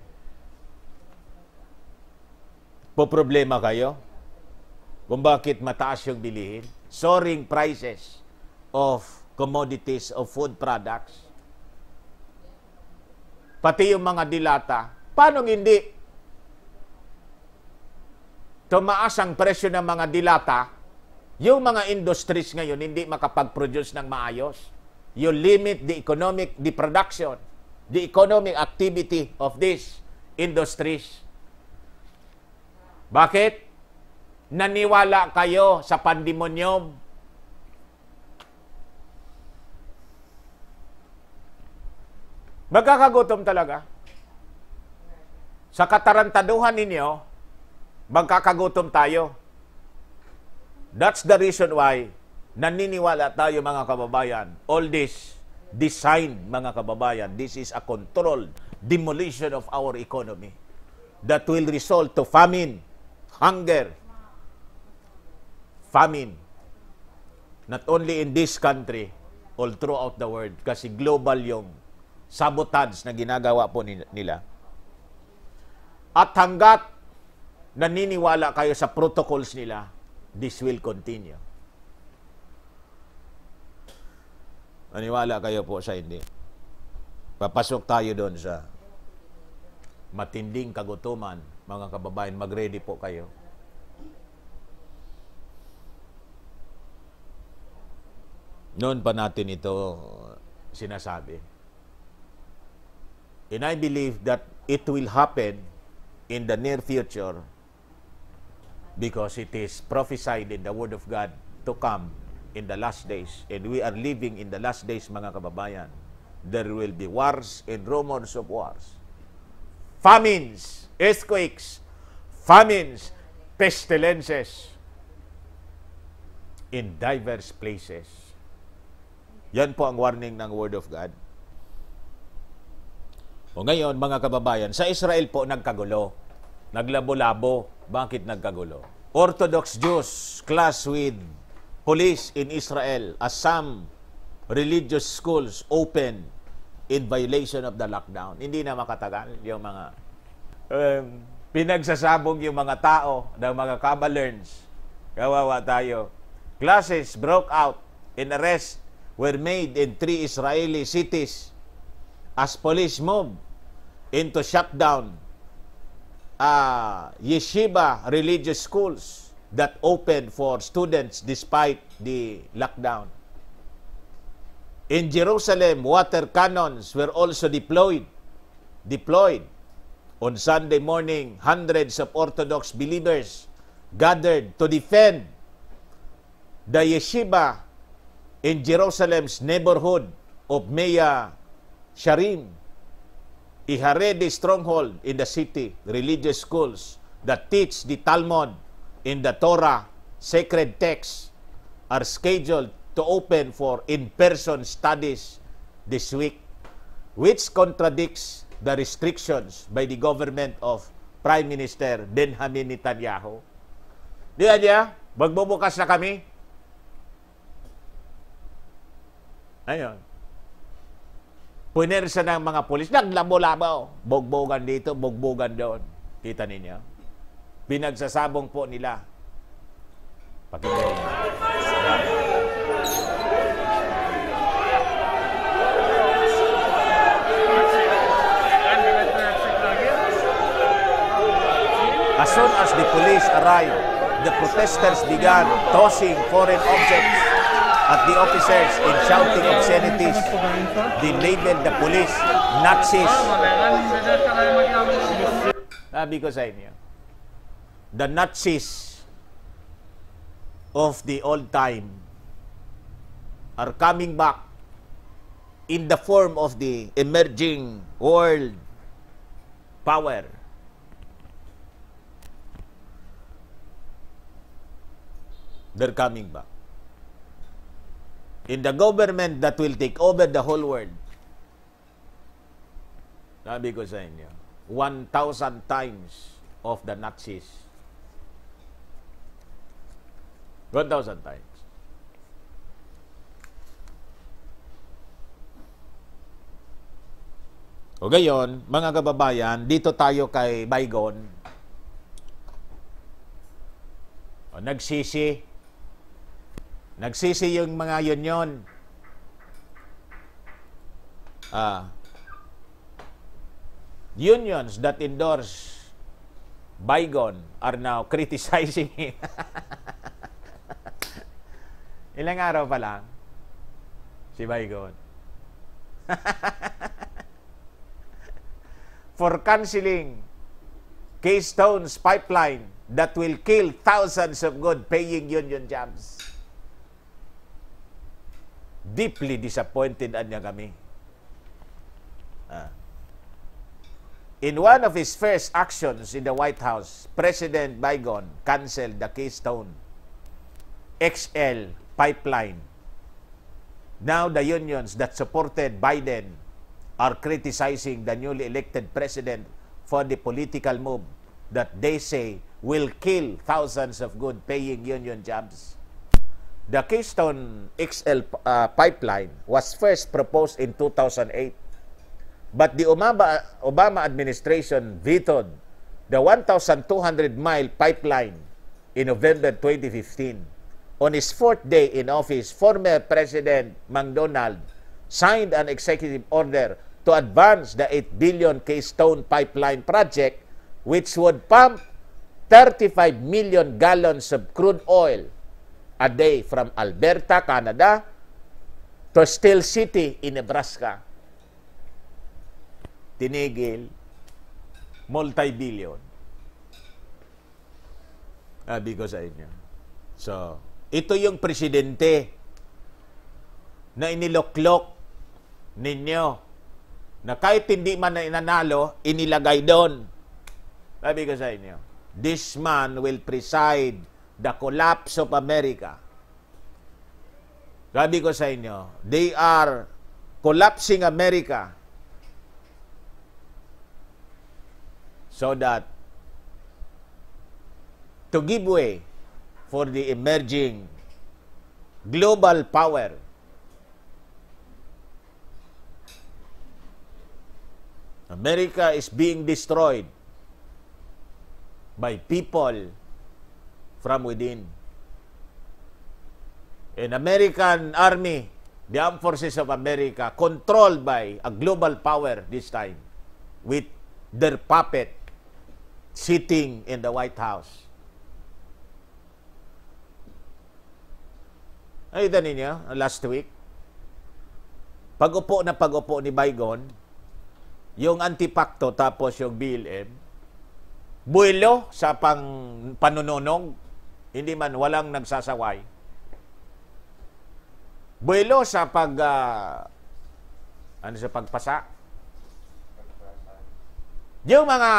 Poproblema kayo kung bakit mataas yung bilihin. Soaring prices of commodities, of food products. Pati yung mga dilata. Paano hindi tumaas ang presyo ng mga dilata, yung mga industries ngayon hindi makapag-produce ng maayos? You limit the production, the economic activity of these industries. Bakit? Naniwala kayo sa pandemonyum. Magkakagutom talaga. Sa katarantaduhan ninyo, magkakagutom tayo. That's the reason why naniniwala tayo, mga kababayan. All this designed, mga kababayan. This is a controlled demolition of our economy that will result to famine, hunger, famine. Not only in this country, all throughout the world. Kasi global yung sabotage na ginagawa po nila. At hanggat naniniwala kayo sa protocols nila, this will continue. Naniwala kayo po sa hindi. Papasok tayo doon sa matinding kagutuman. Mga kababayan, mag-ready po kayo. Noon pa natin ito sinasabi. And I believe that it will happen in the near future because it is prophesied in the Word of God to come in the last days. And we are living in the last days, mga kababayan. There will be wars and rumors of wars. Famines, earthquakes, pestilences in diverse places. Yan po ang warning ng Word of God. O ngayon, mga kababayan, sa Israel po nagkagulo. Naglabo-labo. Bakit nagkagulo? Orthodox Jews clash with police in Israel as some religious schools open in violation of the lockdown. Hindi na makatagal yung mga pinagsasabog yung mga tao ng mga kabalerns. Kawawa tayo. Clashes broke out and arrests were made in 3 Israeli cities as police moved into shutdown yeshiva religious schools that opened for students despite the lockdown. In Jerusalem, water cannons were also deployed. On Sunday morning, hundreds of Orthodox believers gathered to defend the yeshiva in Jerusalem's neighborhood of Mea Sharim, a Haredi stronghold in the city. Religious schools that teach the Talmud in the Torah, sacred texts, are scheduled to open for in-person studies this week, which contradicts the restrictions by the government of Prime Minister Benjamin Netanyahu. Di ba niya? Magbubukas na kami. Ayun. Punersa ng mga pulis, naglabo-labo. Bogbogan dito, bogbogan doon. Kita ninyo? Pinagsasabong po nila. Pakinggan niyo. As soon as the police arrived, the protesters began tossing foreign objects at the officers and shouting obscenities. They labeled the police Nazis. Sabi ko sa inyo, the Nazis of the old time are coming back in the form of the emerging world power. They're coming back. In the government that will take over the whole world. Sabi ko sa inyo, 1,000 times of the Nazis. 1,000 times. O gayon, mga kababayan, dito tayo kay Baygon. O, nagsisi yung mga union. Unions that endorse Baygon are now criticizing him. Ilang araw pa lang si Baygon. For canceling Keystone's pipeline that will kill thousands of good-paying union jobs. Deeply disappointed niya kami. In one of his first actions in the White House, President Baygon canceled the Keystone XL pipeline. Now the unions that supported Biden are criticizing the newly elected president for the political move that they say will kill thousands of good-paying union jobs. The Keystone XL pipeline was first proposed in 2008. But the Obama administration vetoed the 1,200-mile pipeline in November 2015. On his fourth day in office, former President McDonald signed an executive order to advance the 8 billion Keystone pipeline project, which would pump 35 million gallons of crude oil a day from Alberta, Canada, to Steel City in Nebraska. Tinigil, multi-billion. Sabi ko sa inyo. So, ito yung presidente na iniloklok ninyo na kahit hindi man na inanalo, inilagay doon. Sabi ko sa inyo, this man will preside the collapse of America. Sabi ko sa inyo, they are collapsing America so that to give way for the emerging global power. America is being destroyed by people from within. An American army, the armed forces of America, controlled by a global power this time, with their puppet sitting in the White House. Nakita ninyo, last week, pag-upo ni Biden, yung antipakto tapos yung BLM, buwelo sa panununog, hindi man walang nagsasaway. Buwelo sa pagpasa. Yung mga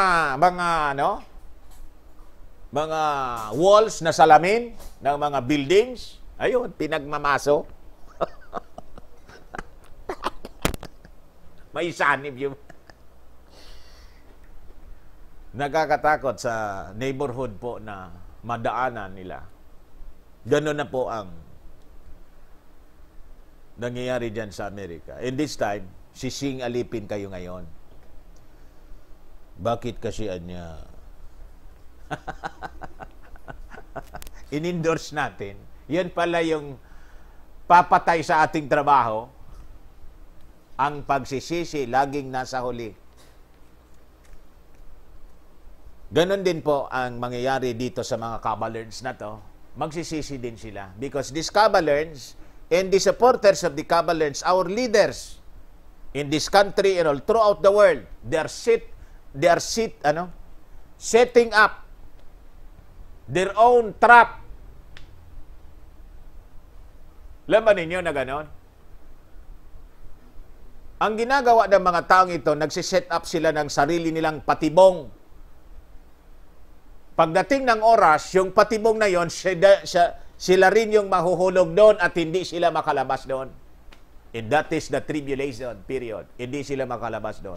walls na salamin ng mga buildings, ayun, pinagmamaso. May sanib yung nakakatakot sa neighborhood po na madaanan nila. Ganun na po ang nangyayari dyan sa Amerika. And this time, sising alipin kayo ngayon. Bakit kasi anya? In-endorse natin. Yan pala yung papatay sa ating trabaho. Ang pagsisisi laging nasa huli. Ganon din po ang mangyayari dito sa mga Kabalerns na to. Magsisisi din sila. Because these Kabalerns and the supporters of the Kabalerns, our leaders in this country and all throughout the world, they are setting up their own trap. Laman ninyo na ganon? Ang ginagawa ng mga taong ito, nagsiset up sila ng sarili nilang patibong. Pagdating ng oras, yung patibong na yon, sila rin yung mahuhulog doon at hindi sila makalabas doon. And that is the tribulation period. Hindi sila makalabas doon.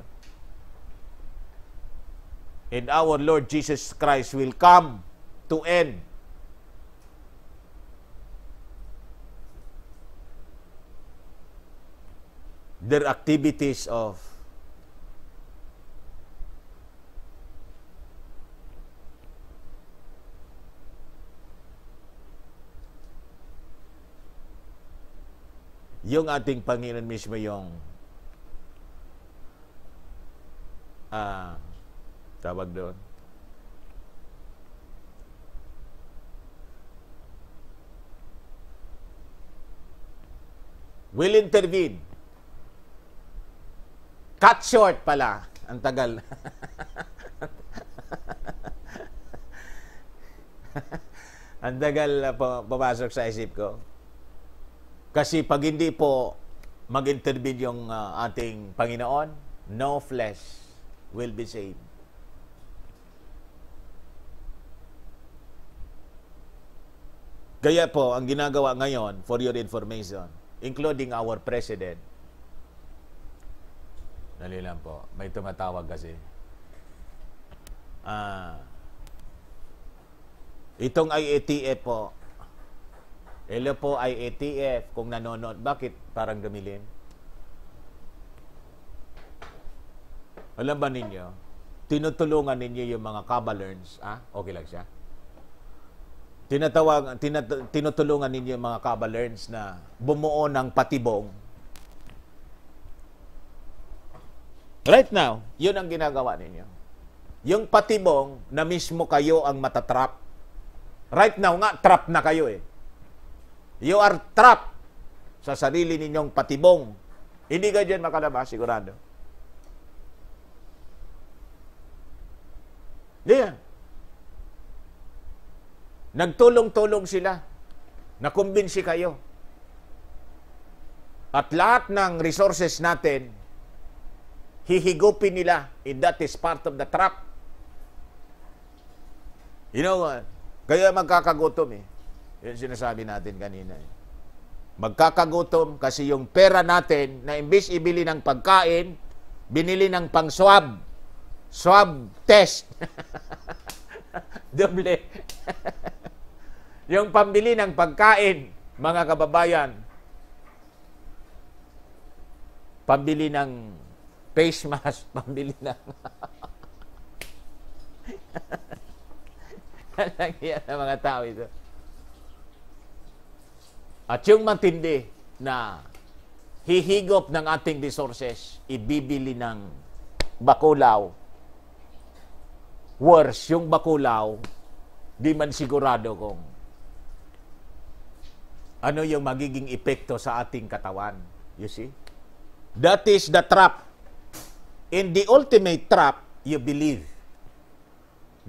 And our Lord Jesus Christ will come to end their activities of yung ating Panginoon mismo yung tawag doon will intervene. Cut short pala. Ang tagal. Ang tagal papasok sa isip ko. Kasi pag hindi po mag-intervene yung ating Panginoon, no flesh will be saved. Kaya po, ang ginagawa ngayon, for your information, including our President, dali lang po, may tumatawag kasi. Itong IATF po, Hello po IATF kung nanonood. Bakit parang dumilim? Alam ba ninyo, tinutulungan ninyo yung mga kabalers. Okay lang siya. Tinutulungan ninyo yung mga kabalers na bumuo ng patibong. Right now, yun ang ginagawa ninyo. Yung patibong na mismo kayo ang matatrap. Right now nga, trap na kayo eh. You are trapped sa sarili ninyong patibong. Hindi ka dyan makalabas, sigurado. Yeah. Nagtulong-tulong sila. Nakumbinsi kayo. At lahat ng resources natin, hihigupin nila. And that is part of the trap. You know what? Kaya magkakagutom eh. Yun sinasabi natin kanina eh. Magkakagutom kasi yung pera natin na imbis ibili ng pagkain, binili ng pang-swab. Swab test. Doble. Yung pambili ng pagkain, mga kababayan, pambili ng face mask, pambili ng yan ang mga tao ito. At yung matindi na hihigop ng ating resources, ibibili ng bakulaw. Worse, yung bakulaw, di man sigurado kung ano yung magiging epekto sa ating katawan. You see? That is the trap. In the ultimate trap, you believe.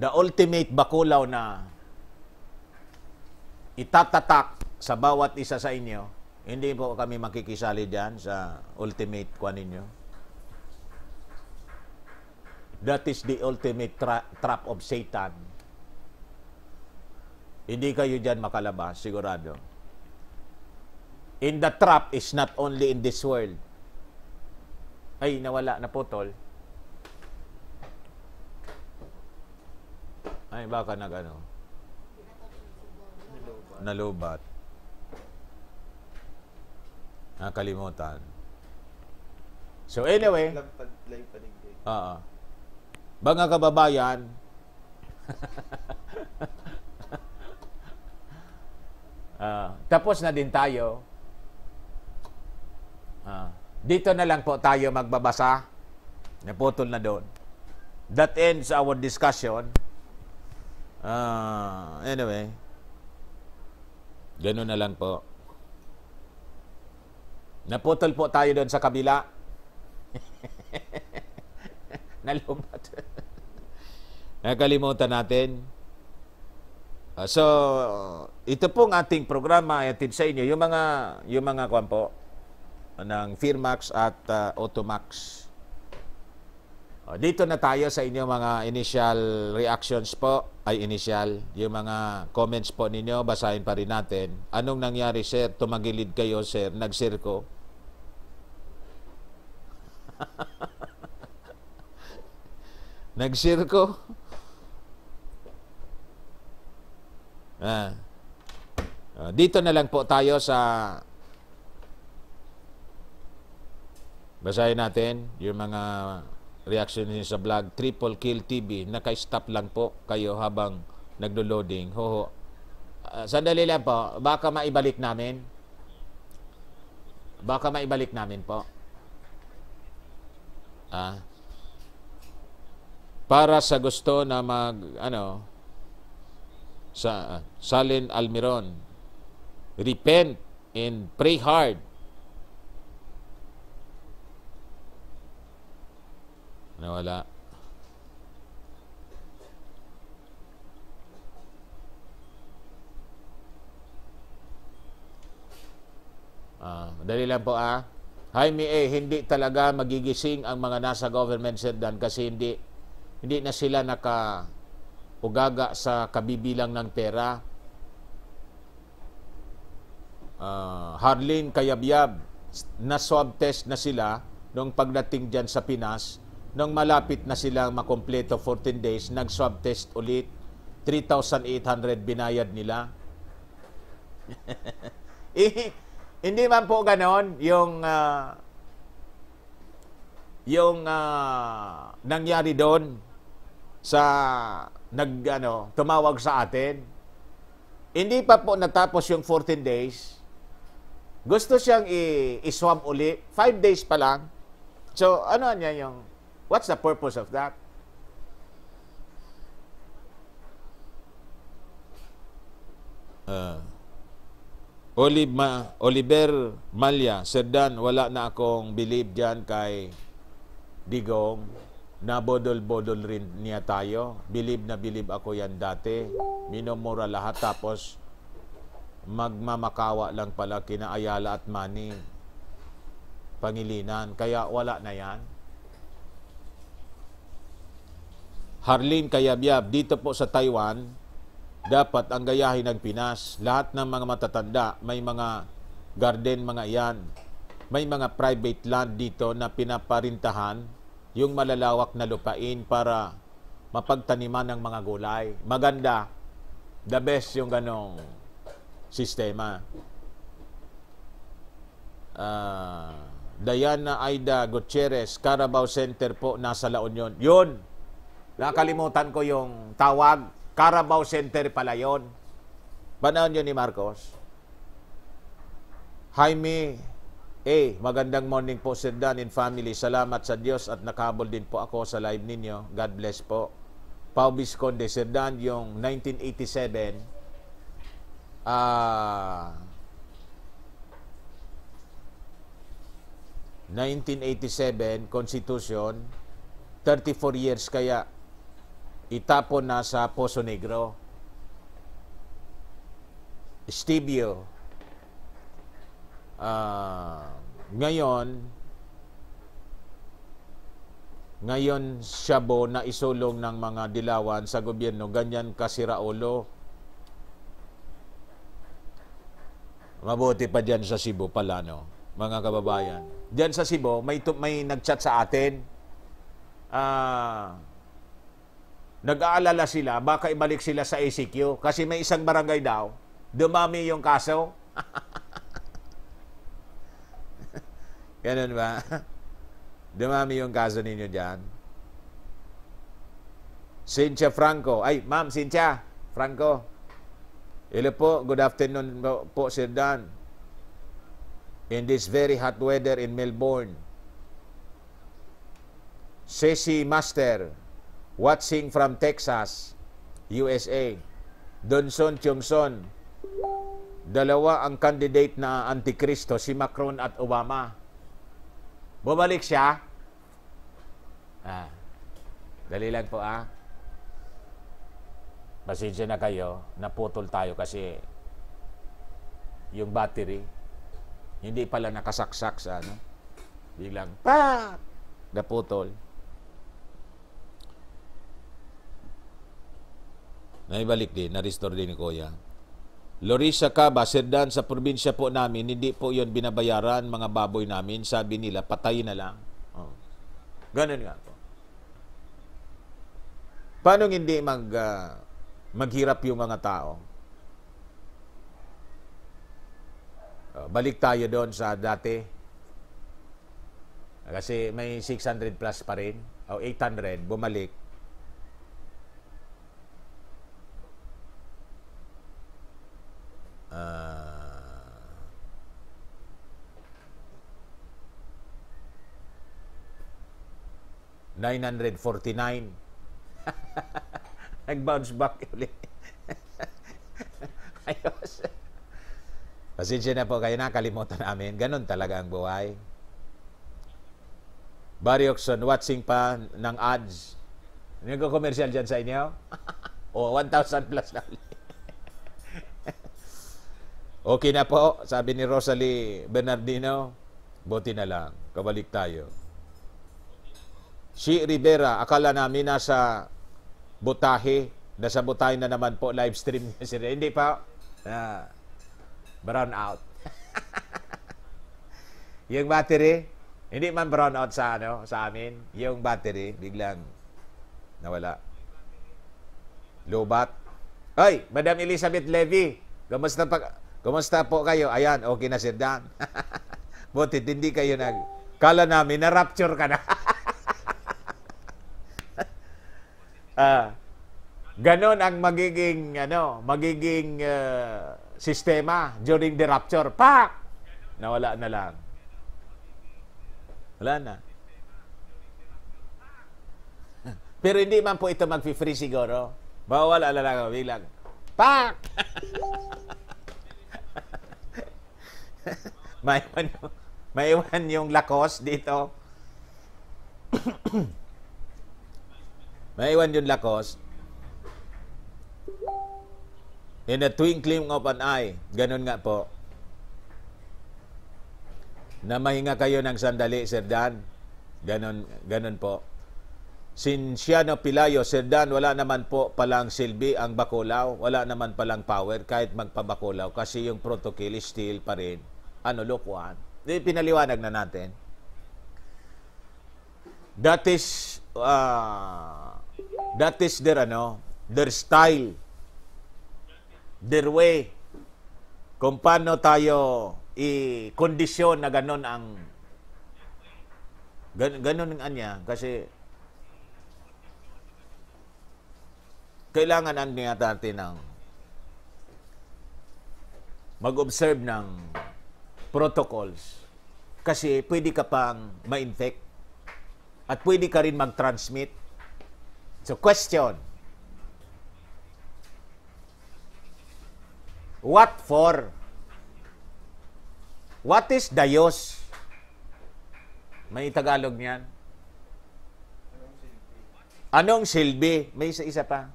The ultimate bakulaw na itatatak sa bawat isa sa inyo, hindi po kami makikisali dyan sa ultimate kwan ninyo. That is the ultimate trap of Satan. Hindi kayo dyan makalabas, sigurado. In the trap is not only in this world. Ay, nawala, naputol. Ay, baka nalubat. Nakalimutan. So anyway, mga kababayan, tapos na din tayo. Dito na lang po tayo magbabasa. Naputol na doon. That ends our discussion. Anyway, gano'n na lang po. Naputol po tayo doon sa kabila. Nalubat. Nakalimutan natin. So, ito pong ating programa ay atid sa inyo. Yung mga kwan po ng Firmax at Automax. Dito na tayo sa inyo mga initial reactions po. Yung mga comments po ninyo, basahin pa rin natin. Anong nangyari, sir? Tumagilid kayo, sir. Nagsirko. Nagsirko. Dito na lang po tayo sa basahin natin yung mga reaction niyo sa vlog Triple Kill TV. Naka-stop lang po kayo habang naglo-loading. Sandali lang po. Baka maibalik namin. Po. Para sa gusto na Salin Almiron, repent and pray hard. Nawala. Dali lang po Jaime hindi talaga magigising ang mga nasa government sedan kasi hindi na sila ugaga sa kabibilang ng pera. Harlene Kayabyab, na swab test na sila nung pagdating dyan sa Pinas. Nung malapit na sila makompleto 14 days, nag-swab test ulit. 3,800 binayad nila. Hindi man po ganon yung nangyari doon sa tumawag sa atin. Hindi pa po natapos yung 14 days. Gusto siyang i-swab uli. 5 days pa lang. So, ano niya yung, what's the purpose of that? Oliver Malya, Sir Dan, wala na akong believe dyan kay Digong. Nabodol-bodol rin niya tayo. Believe na believe ako yan dati. Minumura lahat tapos magmamakawa lang pala kina Ayala at Manny Pangilinan. Kaya wala na yan. Harleen Kayabyab, dito po sa Taiwan, dapat ang gayahin ng Pinas. Lahat ng mga matatanda, may mga garden, mga yan. May mga private land dito na pinaparintahan yung malalawak na lupain para mapagtaniman ng mga gulay. Maganda. The best yung ganong sistema. Diana Aida Gutierrez, Carabao Center po, nasa La Union. Yun! Nakalimutan ko yung tawag. Carabao Center pala yun. Panahon yun ni Marcos. Jaime magandang morning po, Sir Dan and family. Salamat sa Diyos at nakahabol din po ako sa live ninyo. God bless po. Pau Visconde, Sir Dan, yung 1987 Constitution, 34 years kaya itapon na sa Poso Negro. Stevio, ngayon Siabo na isulong ng mga dilawan sa gobyerno, ganyan kasiraulo. Mabuti pa dyan sa Cebu pala, no? Mga kababayan. Dyan sa Cebu, may nag-chat sa atin. Nag-aalala sila, baka ibalik sila sa ACQ kasi may isang barangay daw, dumami yung kaso. Ganun ba? Dumami yung kaso ninyo dyan. Cynthia Franco. Ay, Ma'am Cynthia Franco. Hello po. Good afternoon po, Sir Dan. In this very hot weather in Melbourne. Ceci Master, watching from Texas, USA. Donson Chongson. Dalawa ang candidate na antikristo, si Macron at Obama. Bumalik siya. Dali lang po Pasensya na kayo. Naputol tayo kasi yung battery hindi pala nakasaksak sa biglang naputol. Naibalik din, na-restore din ni Kuya. Lorisa Caba, Sir Dan, sa probinsya po namin, hindi po yon binabayaran mga baboy namin. Sabi nila, patay na lang. Ganun nga po. Paano hindi maghirap yung mga tao? Balik tayo doon sa dati. Kasi may 600 plus pa rin. O 800, bumalik. $949. Nag-bounce back ulit. Ayos. Pasensya na po kayo, nakalimutan namin. Ganon talaga ang buhay. Barry Oxon, watching pa ng ads. Nagko-commercial dyan sa inyo? 1,000 plus na ulit. Okay na po, sabi ni Rosalie Bernardino. Buti na lang, kabalik tayo. Si Rivera, akala namin nasa Butahe. Nasa Butahe na naman po, live stream niya sila. Hindi pa. Brown out. Yung battery, hindi man brown out sa amin. Yung battery, biglang nawala. Lobat. Ay, Madam Elizabeth Levy, kamusta Kumusta po kayo? Ayan, okay na Sir Dan. Buti, hindi kayo kala namin, na-rapture ka na. Ganon ang magiging, sistema during the rapture. Pak! Nawala na lang. Wala na. Pero hindi man po ito mag-free siguro. Bawal, lang, bilang. Pak! Maiwan yung lakos dito. Maiwan yung lakos. In the twinkling of an eye. Ganun nga po. Na mahinga kayo ng sandali, Sir Dan. Ganun po. Sinciano Pilayo, Sir Dan, wala naman po palang silbi ang Bacolao. Wala naman palang power kahit magpabakulaw. Kasi yung protocol is still pa rin. Lukuhan. Pinaliwanag na natin. That is their style. Their way, kung paano tayo i-kondisyon na ganon ang ganon ang anya, kasi kailangan ang natin ng mag-observe ng protocols, kasi pwede ka pang ma-infect at pwede ka rin mag-transmit. So question, what for? What is Diyos? May Tagalog niyan. Anong silbi? May isa pa.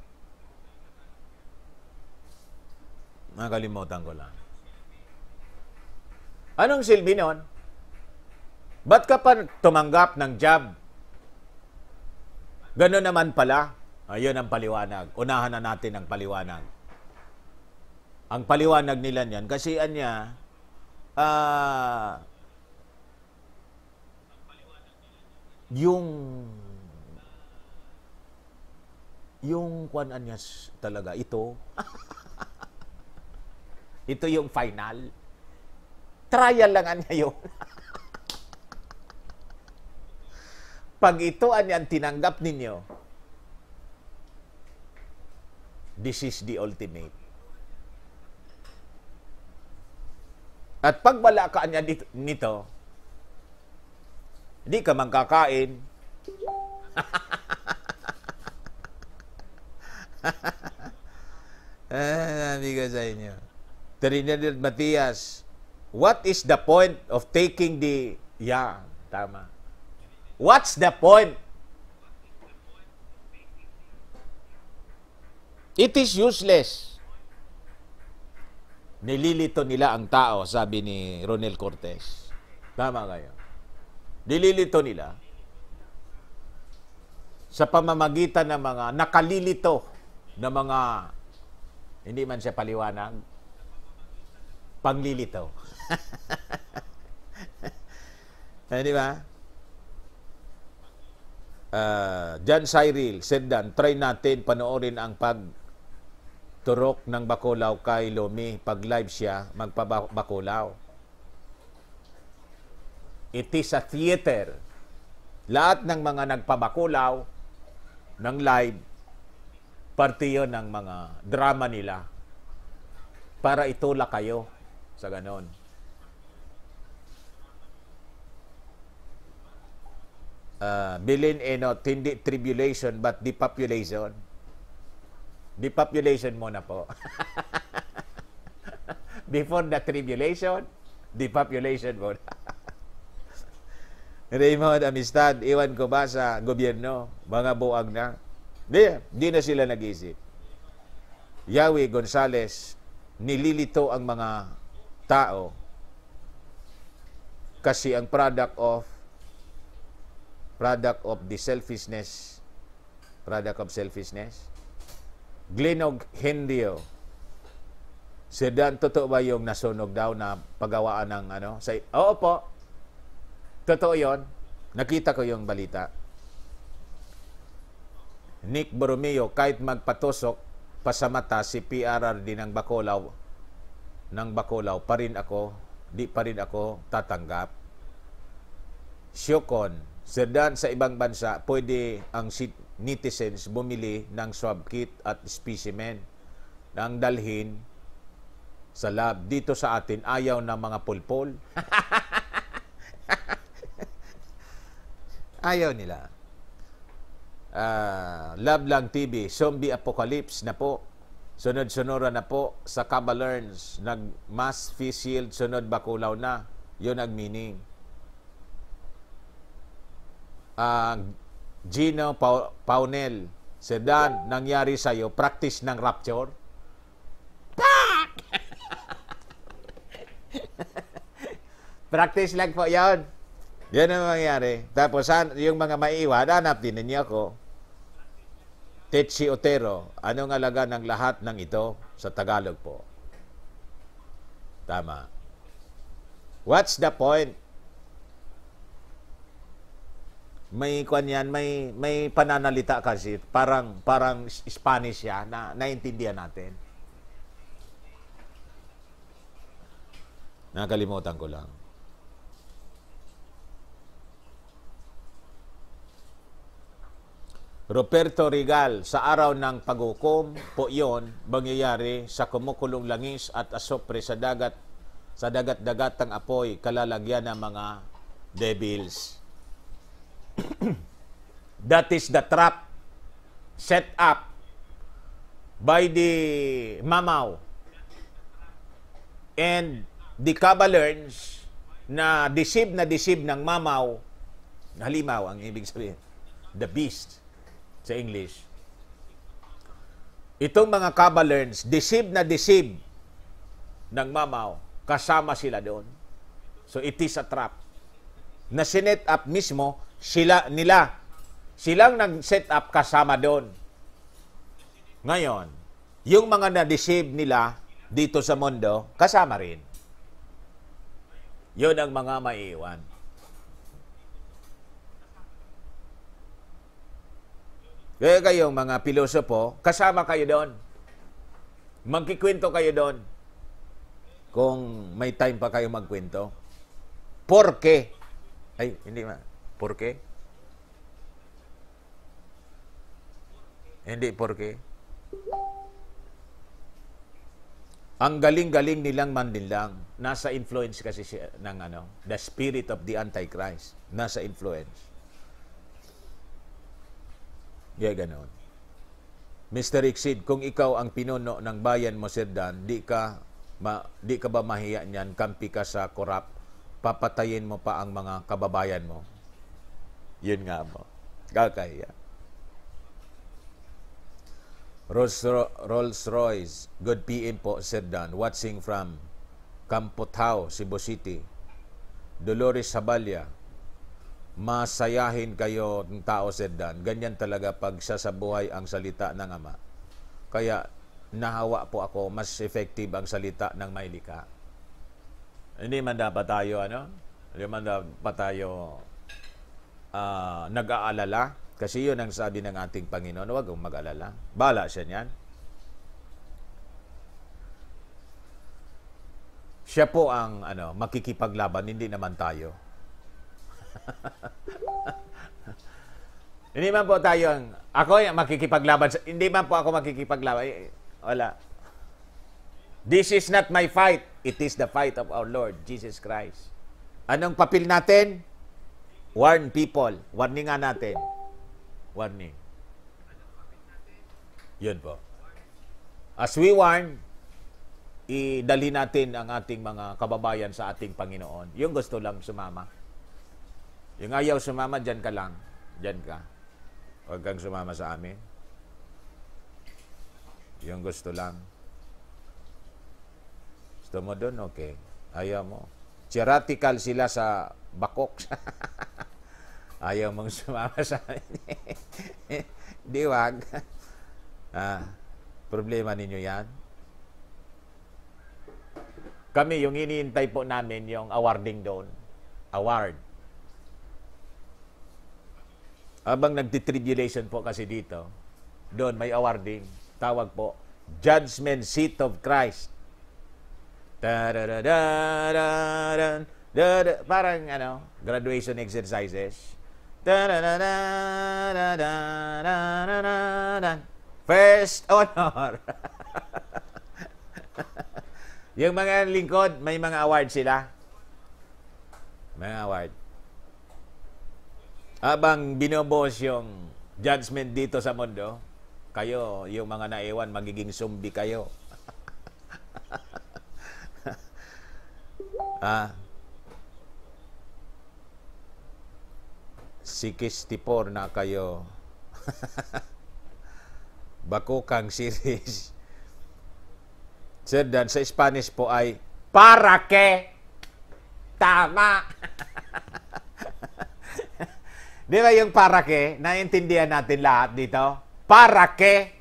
Nakalimutan ko lang. Anong silbi nun? Ba't ka pa tumanggap ng job? Gano'n naman pala. Ayun ang paliwanag. Unahan na natin ang paliwanag. Ang paliwanag nila niyan, kasi yung kuan niya talaga, ito. Ito yung final. Trial lang niya yun. Pag ito ang tinanggap ninyo, this is the ultimate. At pag wala ka niya nito, hindi ka magkakain. Sabi ko sa inyo. Trinidad Matias, what is the point of taking the... Yeah, tama. What's the point? It is useless. Nililito nila ang tao, sabi ni Ronel Cortez. Tama kayo. Nililito nila sa pamamagitan ng mga nakalilito na mga, hindi man siya paliwanag, panglilito. Di ba? John Cyril, Sedan, try natin panoorin ang turok ng Bacolao kay Lomi. Pag live siya, magpabakulaw. It is a theater. Lahat ng mga nagpabakulaw ng live, parte yun ng mga drama nila para itulak kayo sa ganon. Bilin Enot, hindi tribulation but depopulation. Depopulation muna po. Before the tribulation, depopulation muna. Raymond Amistad, iwan ko ba sa gobyerno? Mga buwag na. Di na sila nag-isip. Yahweh Gonzales, nililito ang mga tao kasi ang product of the selfishness, Glenog Hendio, Sedan, totoo ba yung nasunog daw na paggawaan ng Oo po. Totoo yon. Nakita ko yung balita. Nick Borromeo, kahit magpatusok pa sa mata si PRRD ng Bacolao, ng Bacolao, di pa rin ako tatanggap. Syokon, Serdan, sa ibang bansa, pwede ang netizens bumili ng swab kit at specimen nang dalhin sa lab. Dito sa atin, ayaw ng mga pulpol. Ayaw nila. Love Lang TV, zombie apocalypse na po. Sunod-sunura na po sa Caballerns. Nag-mass face shield, sunod Bacolao na. Yun ang meaning. Gino Paunel, Sedan, nangyari sa'yo, practice ng rapture. Practice lang po yan. Yan ang mangyari. Tapos yung mga maiiwan, hanap din ninyo ako. Tetsi Otero, anong alaga ng lahat ng ito? Sa Tagalog po. Tama. What's the point? May kwan yan, may pananalita kasi, parang Spanish siya, na naintindihan natin. Nakalimutan ko lang. Roberto Regal, sa araw ng paghukom po yon, mangyayari sa kumukulong langis at asopre sa dagat-dagatang apoy, kalalagyan ng mga devils. That is the trap set up by the Mamaw and the Caballerns na deceive ng Mamaw, halimaw ang ibig sabihin, the beast sa English. Itong mga Caballerns, deceive ng Mamaw, kasama sila doon. So it is a trap. Na sinet up mismo, silang nag-set up kasama doon. Ngayon, yung mga na-deceive nila dito sa mundo, kasama rin. Yun ang mga maiiwan. Kaya kayong mga pilosopo, kasama kayo doon. Magkikwento kayo doon. Kung may time pa kayo magkwento. Porke? Ay, hindi ma. Porke? Hindi porke. Ang galing-galing nilang mandinlang. Nasa influence kasi siya ng the spirit of the Antichrist. Nasa influence. Yeah, ganon. Mr. Exid, kung ikaw ang pinuno ng bayan mo, Sir Dan, di ka ba mahiya niyan? Kampi ka sa korap, papatayin mo pa ang mga kababayan mo. Yun nga mo. Kakahiya. Rolls Royce, good PM po, Sir Dan. Watching from Campotao, Cebu City. Dolores Sabalya, masayahin kayo ng tao, Sir Dan. Ganyan talaga pag sasabuhay ang salita ng Ama. Kaya nahawa po ako, mas effective ang salita ng Maylika. Hindi man dapat tayo, Hindi man dapat tayo nag-aalala. Kasi yun ang sabi ng ating Panginoon, huwag kang mag-alala. Bahala siya niyan. Siya po ang makikipaglaban, hindi naman tayo. Hindi man po tayo ako yung makikipaglaban. Hindi man po ako makikipaglaban. Wala. This is not my fight. It is the fight of our Lord Jesus Christ. Anong papel natin? Warn people. Warningan natin. Warning. Yun po. As we warn, idali natin ang ating mga kababayan sa ating Panginoon. Yung gusto lang sumama. Yung ayaw sumama, dyan ka lang. Dyan ka. Huwag kang sumama sa amin. Yung gusto lang. Gusto mo doon? Okay. Ayaw mo. Theoretical sila sa bakok. Ayaw mong sumama sa amin. Di wag. Problema ninyo yan. Kami, yung iniintay po namin, yung awarding doon. Award. Habang nagtitribulation po kasi dito, doon may awarding. Tawag po, Judgment Seat of Christ. Ta-da-da-da-da-da, parang graduation exercises. Ta-da-da-da-da-da-da-da-da. First honor. Yung mga lingkod, may mga award sila. Mga award. Habang binubuhos yung judgment dito sa mundo, kayo, yung mga naiwan, magiging zombie kayo. Ah, 64 na kayo. Bakukang series. Sir Dan, sa Spanish po ay para que. Tama. Di ba yung para que? Naiintindihan natin lahat dito. Para que.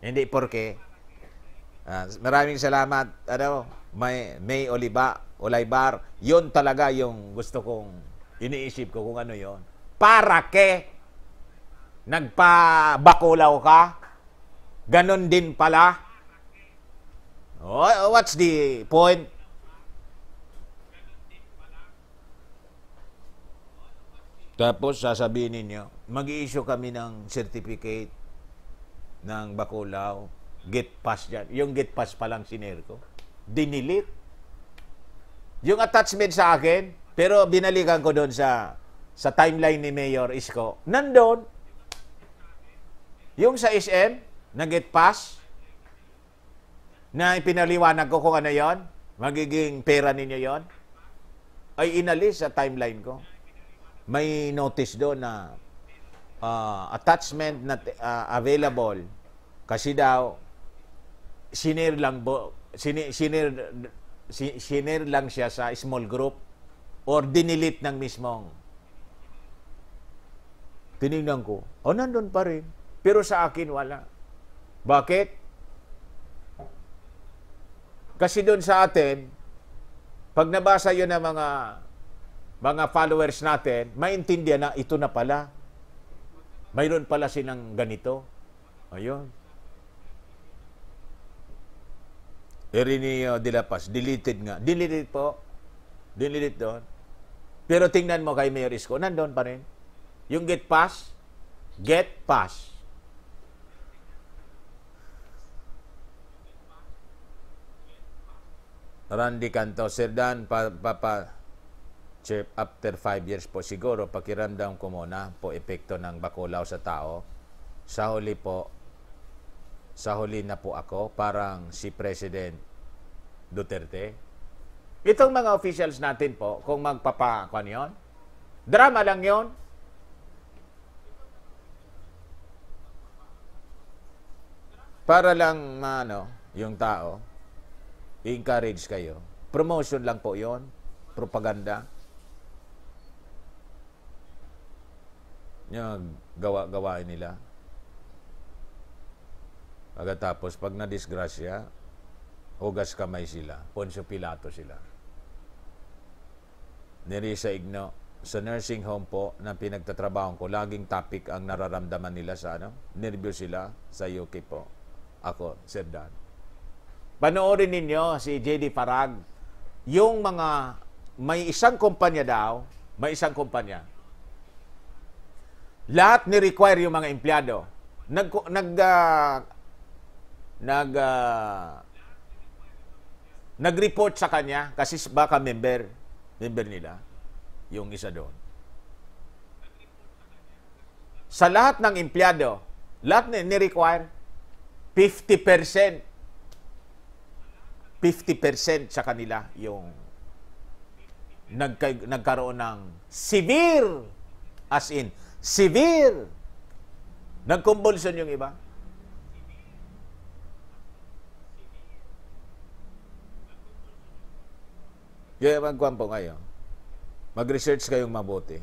Hindi porque. Maraming salamat. May Olivar. Yun talaga yung gusto kong iniisip ko kung ano yon. Para que nagpabakulaw ka. Ganon din pala. Oh, what's the point? Tapos sasabihin ninyo, mag-i-issue kami ng certificate ng bakulaw. Get pass dyan. Yung get pass pa lang sinare ko. Dinilit. Yung attachment sa akin, pero binalikan ko doon sa timeline ni Mayor Isko. Nandun. Yung sa SM, na get pass, na ipinaliwanag ko kung ano yon, magiging pera ninyo yon, ay inalis sa timeline ko. May notice doon na attachment na available kasi daw sinare lang siya sa small group or dinilit ng mismong. Tinignan ko, nandun pa rin. Pero sa akin wala. Bakit? Kasi doon sa atin, pag nabasa yun ng mga followers natin, maintindihan na ito na pala. Mayroon pala silang ganito. Ayun. Irineo de la Paz, deleted nga. Deleted po. Deleted doon. Pero tingnan mo kay Mayor Isko, nandun pa rin. Yung get pass. Randy Canto, Sir Dan, Chip, after 5 years po siguro, pakiramdam ko muna po epekto ng bakulaw sa tao. Sa huli na po ako, parang si President Duterte. Itong mga officials natin po, kung magpapakuan yon, drama lang yon. Para lang, yung tao, i-encourage kayo. Promotion lang po yon, propaganda. Yung gawain nila. Pagkatapos, pag na-disgrasya, hugas kamay sila. Poncio Pilato sila. Nerissa Igno, sa nursing home po na pinagtatrabaho ko, laging topic ang nararamdaman nila sa nervyos sila sa UK po. Ako, Sir Dan. Panoorin ninyo si JD Parag. Yung may isang kumpanya daw, lahat ni-require yung mga empleyado. Nag-report sa kanya kasi baka member nila yung isa doon. Sa lahat ng empleyado, lahat ni-require 50% sa kanila yung nagkaroon ng severe, as in severe, nagkumbulsyon yung iba. Kaya magkuhan po kayo. Mag-research kayong mabuti.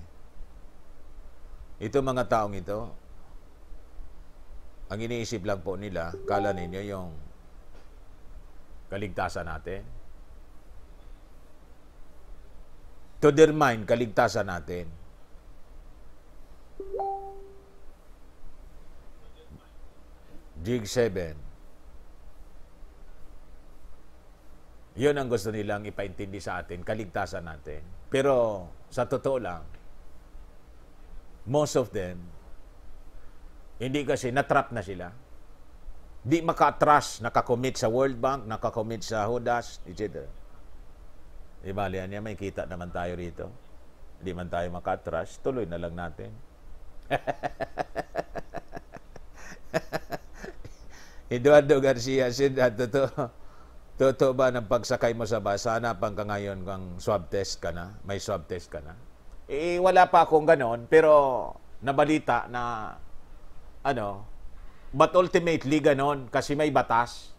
Ito mga taong ito, ang iniisip lang po nila, kala ninyo yung kaligtasan natin. To their mind, kaligtasan natin. Jig 7. Yun ang gusto nilang ipaintindi sa atin, kaligtasan natin. Pero sa totoo lang, most of them, hindi kasi natrap na sila. Di maka-trust, nakakommit sa World Bank, nakakommit sa Hudas, etc. Ibalian niya, may kita naman tayo rito. Hindi man tayo maka-trust, tuloy na lang natin. Eduardo Garcia said, totoo ba ng pagsakay mo sa bus? Sana pang ka ngayon kang swab test ka na? May swab test ka na? Wala pa akong ganon, pero nabalita na but ultimately ganon kasi may batas.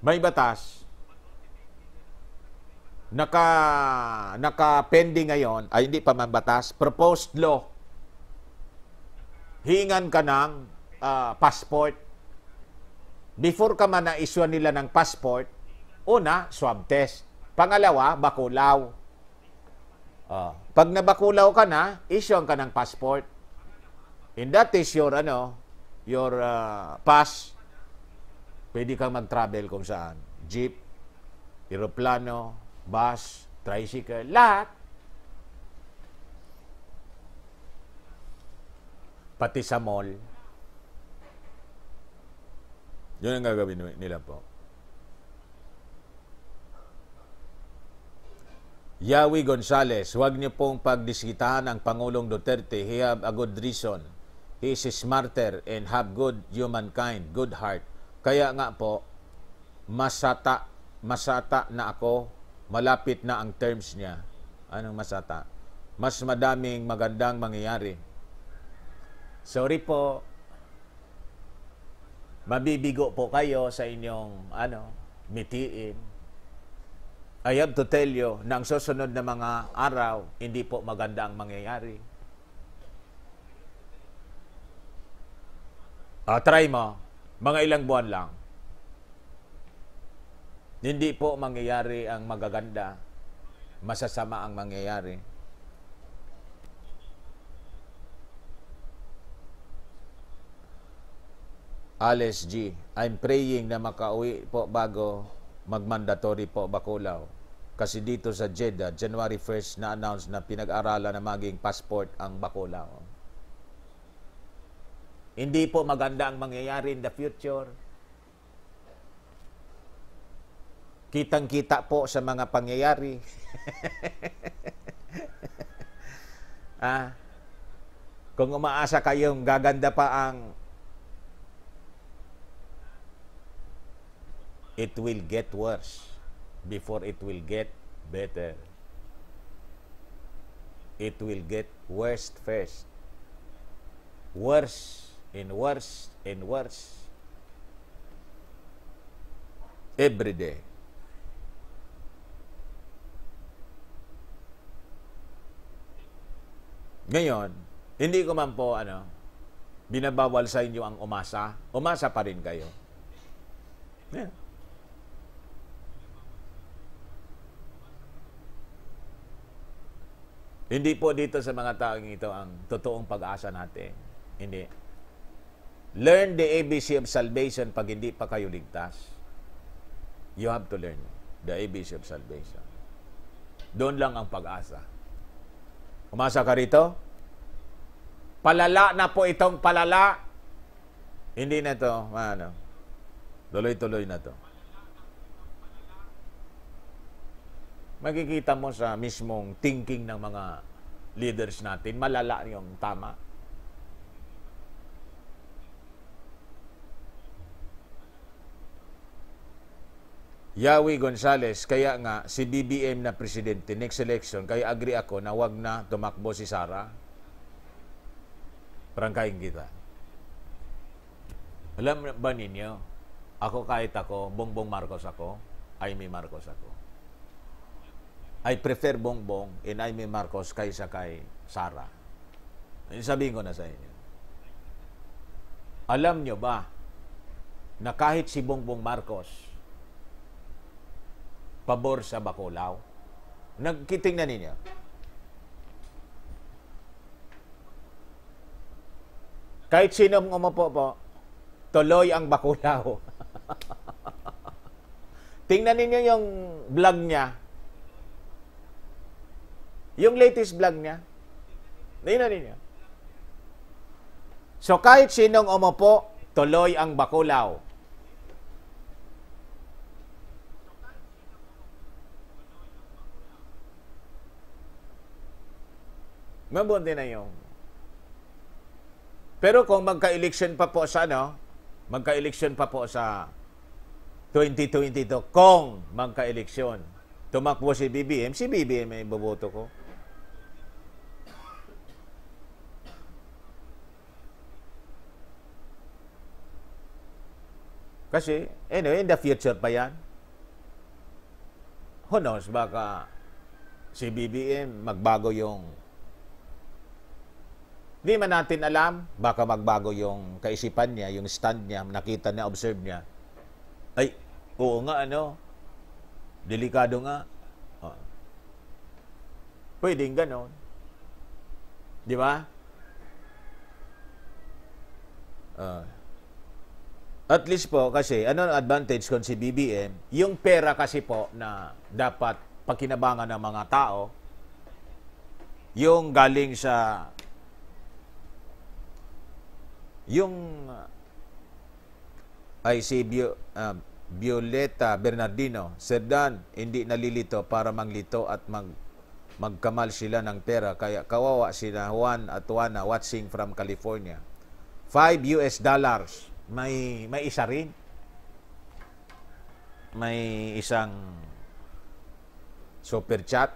May batas. Naka-pending ngayon, ay hindi pa man batas, proposed law. Hingan ka ng passport. Before ka man na-issue nila ng passport, una, swab test. Pangalawa, bakulaw. Pag nabakulaw ka na, issue ka ng passport. And that is your pass. Pwede kang mag-travel kung saan. Jeep, eroplano, bus, tricycle, lahat. Pati sa mall. Yun ang gagawin nila po. Yawi Gonzales, huwag niyo pong pagdiskitahan ang Pangulong Duterte. He have a good reason. He is smarter and have good humankind, good heart. Kaya nga po, masata na ako, malapit na ang terms niya. Anong masata? Mas madaming magandang mangyayari. Sorry po, mabibigo po kayo sa inyong mitiin. I have to tell you na ang susunod na mga araw, hindi po maganda ang mangyayari. Try mo, mga ilang buwan lang. Hindi po mangyayari ang magaganda, masasama ang mangyayari. Alice G, I'm praying na makauwi po bago mag-mandatory po bakulaw. Kasi dito sa Jeddah, January 1st na-announce na pinag-aralan na maging passport ang bakulaw. Hindi po maganda ang mangyayari in the future. Kitang-kita po sa mga pangyayari. Kung umaasa kayong gaganda pa ang it will get worse before it will get better. It will get worse first. Worse and worse and worse. Every day. Ngayon, hindi ko man po binabawal sa inyo ang umasa. Umasa pa rin kayo. Yeah. Hindi po dito sa mga taong ito ang totoong pag-asa natin. Hindi. Learn the ABC of salvation pag hindi pa kayo ligtas. You have to learn the ABC of salvation. Doon lang ang pag-asa. Umasa ka rito? Palala na po itong palala. Hindi na to, tuloy-tuloy na to. Makikita mo sa mismong thinking ng mga leaders natin, malala yung tama. Yawi Gonzales, kaya nga si BBM na presidente next election, kaya agree ako na wag na tumakbo si Sara. Prangkain kita. Alam ba ninyo, ako kahit ako, Bongbong Marcos ako, Jaime Marcos ako. I prefer Bongbong and Jaime Marcos kaysa kay Sara. Sabihin ko na sa inyo. Alam nyo ba na kahit si Bongbong Marcos pabor sa bakulaw? Nagkitingnan ninyo. Kahit sino umupo po, tuloy ang bakulaw. Tingnan ninyo yung vlog niya. Yung latest vlog niya. Tingnan ninyo. So kahit sinong umupo, tuloy ang bakulaw. Mabuti na yung. Pero kung magka-election pa po sa magka-election pa po sa 2022, kung magka-eleksyon, tumakbo si BBM ay boboto ko. Kasi, anyway, in the future pa yan. Who knows, baka si BBM magbago yung. Di man natin alam, baka magbago yung kaisipan niya, yung stand niya, nakita niya, observe niya. Ay, oo nga, delikado nga. Oh. Pwedeng ganon. Di ba? At least po, kasi, ano ang advantage kung si BBM? Yung pera kasi po na dapat pakinabangan ng mga tao, yung galing sa ay si Violeta Bernardino, Serdan, hindi nalilito para manglito at magkamal sila ng pera. Kaya kawawa sila Juan at Juana watching from California. $5. May isa rin. May isang super chat.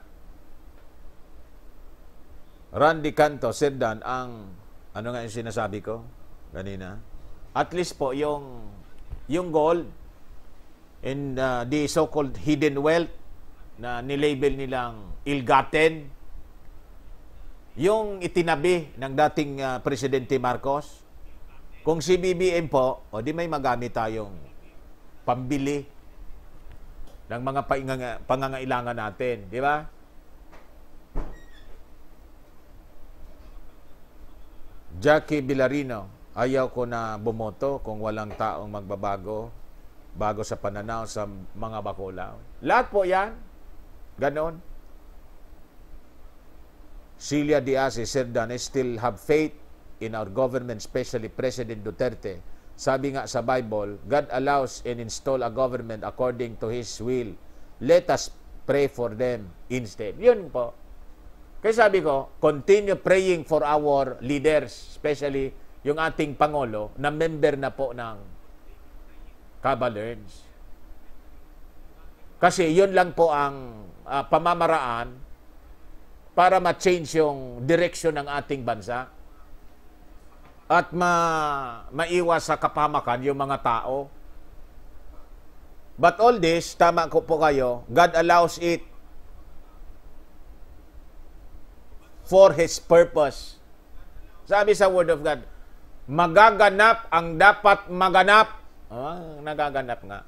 Randy Canto, Serdan, ano nga yung sinasabi ko kanina? At least po, yung gold and the so-called hidden wealth na nilabel nilang ill-gotten, yung itinabi ng dating Presidente Marcos, kung si BBM po, o di may magamit tayong pambili ng mga pangangailangan natin, di ba? Jackie Villarino, ayaw ko na bumoto kung walang taong magbabago bago sa pananaw sa mga bakulaw. Lahat po yan. Ganon. Celia Diaz, Serdan, I still have faith in our government, especially President Duterte. Sabi nga sa Bible, God allows and install a government according to His will. Let us pray for them instead. Yun po. Kaya sabi ko, continue praying for our leaders, especially yung ating Pangulo na member na po ng Caballerns. Kasi yun lang po ang pamamaraan para ma-change yung direksyon ng ating bansa at maiwas sa kapahamakan yung mga tao. But all this, tama ko po kayo, God allows it for His purpose. Sabi sa Word of God, magaganap ang dapat maganap. Nagaganap nga.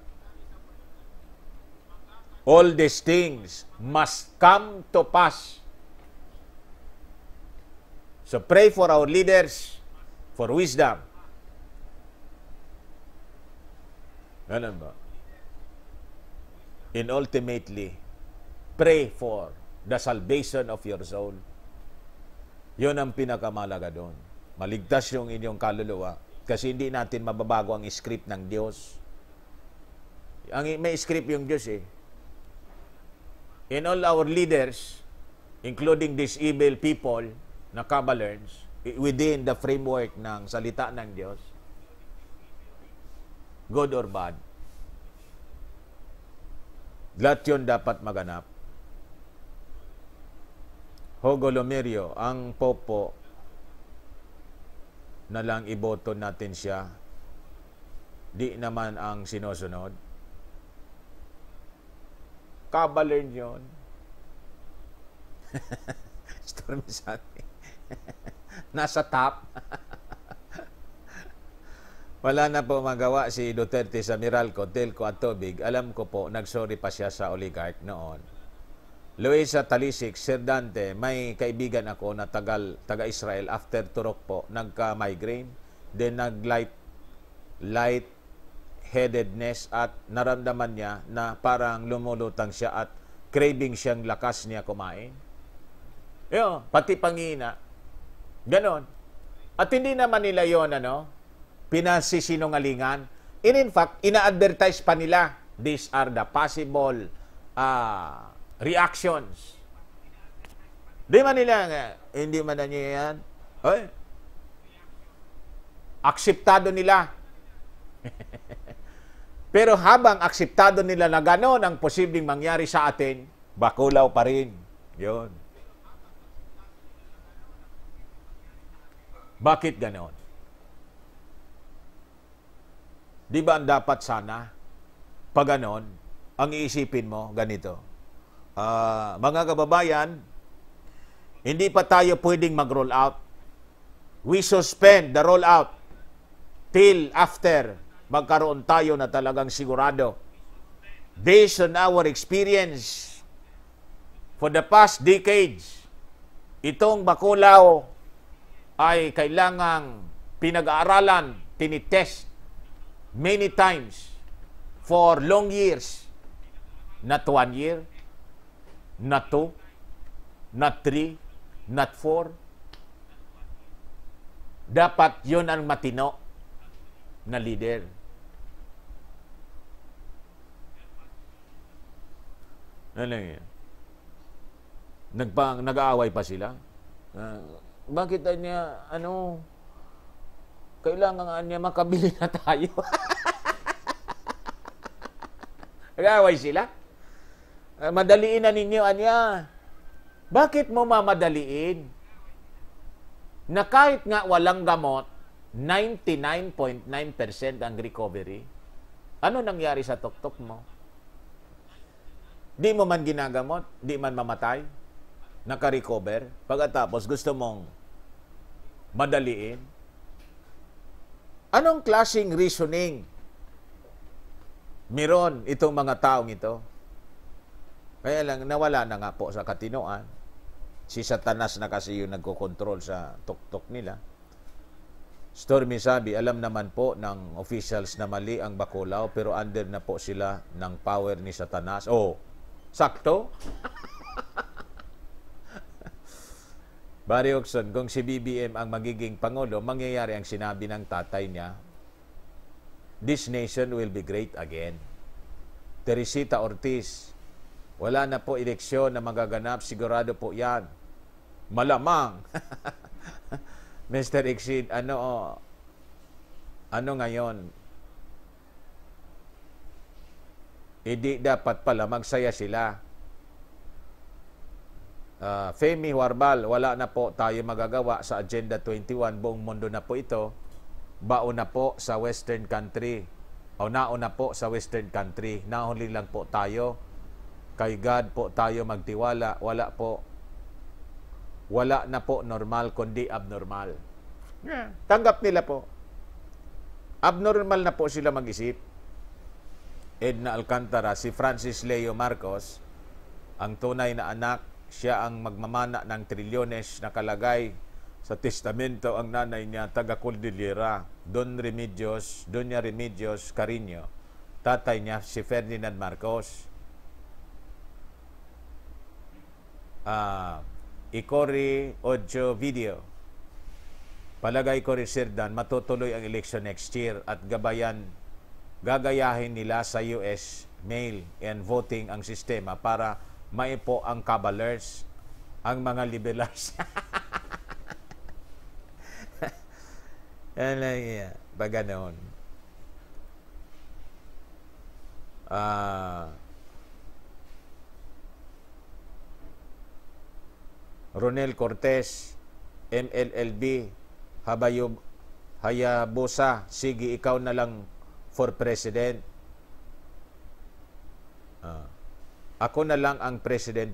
All these things must come to pass. So pray for our leaders for wisdom. Ganun ba? And ultimately, pray for the salvation of your soul. Yun ang pinakamalaga doon. Maligtas yung inyong kaluluwa. Kasi hindi natin mababago ang script ng Diyos. May script yung Diyos eh. And all our leaders, including these evil people na Caballerns, within the framework ng salita ng Diyos, good or bad, lahat yun dapat maganap. Hugo Lomerio, ang popo na lang iboto natin siya, di naman ang sinusunod. Cabalern yun. Stormy Sunny. Nasa top. Wala na po magawa si Duterte sa Meralco, Telco at Tubig. Alam ko po, nagsorry pa siya sa oligarch noon. Luisa Talisik, Sir Dante, may kaibigan ako na taga-Israel. After turok po, nagka-migraine. Then nag-light lightheadedness at naramdaman niya na parang lumulutang siya at craving siyang lakas niya kumain. Yun, pati pangina. Ganon. At hindi naman nila yon pinasisinungalingan. In fact, ina-advertise pa nila, these are the possible reactions. Di man nila, hindi man na niya yan. Oy, akseptado nila. Pero habang akseptado nila na gano'n ang posibleng mangyari sa atin, bakulaw pa rin. Yun. Bakit gano'n? Di ba ang dapat sana, pag gano'n, ang iisipin mo, ganito. Mga kababayan, hindi pa tayo pwedeng mag-roll out. We suspend the roll out till after magkaroon tayo na talagang sigurado. Based on our experience for the past decades, itong bakulaw ay kailangang pinag-aaralan, tinitest many times for long years. Not 1 year, not 2, not 3, not 4. Dapat yun ang matino na leader. Ano yan? Nag-aaway pa sila? Bakit niya, kailangan niya makabili na tayo? Nag-aaway sila? Madaliin na ninyo, anya. Bakit mo mamadaliin? Na kahit nga walang gamot, 99.9% ang recovery. Ano nangyari sa tuktok mo? Di mo man ginagamot, di man mamatay, naka-recover, pagkatapos gusto mong madaliin. Anong klaseng reasoning meron itong mga taong ito? Kaya lang, nawala na nga po sa katinoan. Si Satanas na kasi yung nagkokontrol sa tuktok nila. Stormy sabi, alam naman po ng officials na mali ang bakulaw, pero under na po sila ng power ni Satanas. Oh, sakto? Barry Oxon, kung si BBM ang magiging Pangulo, mangyayari ang sinabi ng tatay niya, this nation will be great again. Teresita Ortiz, wala na po eleksyon na magaganap, sigurado po yan. Malamang. Mr. Exceed, ano ngayon? Hindi dapat pala magsaya sila. Femi Warbal, wala na po tayo magagawa sa Agenda 21. Buong mundo na po ito. Baon na po sa Western country. O nauna po sa Western country. Nahuli lang po tayo. Kay God po tayo magtiwala. Wala na po normal, kundi abnormal. Yeah. Tanggap nila po. Abnormal na po sila mag-isip. Edna Alcantara, si Francis Leo Marcos, ang tunay na anak, siya ang magmamana ng trilyones nakalagay sa testamento ang nanay niya, taga Cordillera, Doña Remedios Carino. Tatay niya, si Ferdinand Marcos. Ikori Ocho Video. Palagay ko rin, Sir Dan, matutuloy ang election next year at gagayahin nila sa US mail and voting ang sistema para maipo ang cabalers, ang mga liberals. Yan lang yan. Pag ganoon. Ronel Cortez, MLLB, Hayabusa, sige ikaw na lang for president. Ako na lang ang president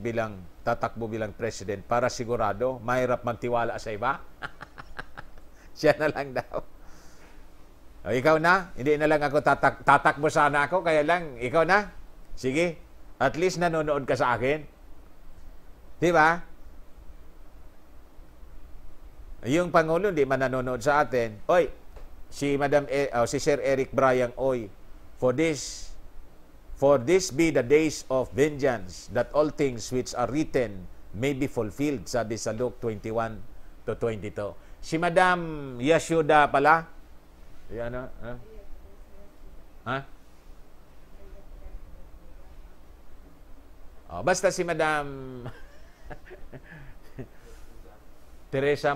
tatakbo bilang president para sigurado, mahirap magtiwala sa iba. Siya na lang daw. Ikaw na, hindi na lang ako tatakbo sana ako, kaya lang, ikaw na. Sige, at least nanonood ka sa akin. Di ba? Yung Pangulo, hindi man nanonood sa atin. Oy, si Sir Eric Bryan, oy, For this be the days of vengeance, that all things which are written may be fulfilled, sabi sa Luke 21 to 22. Si Madam Yashoda pala? Yan, ha? Oh, basta si Madam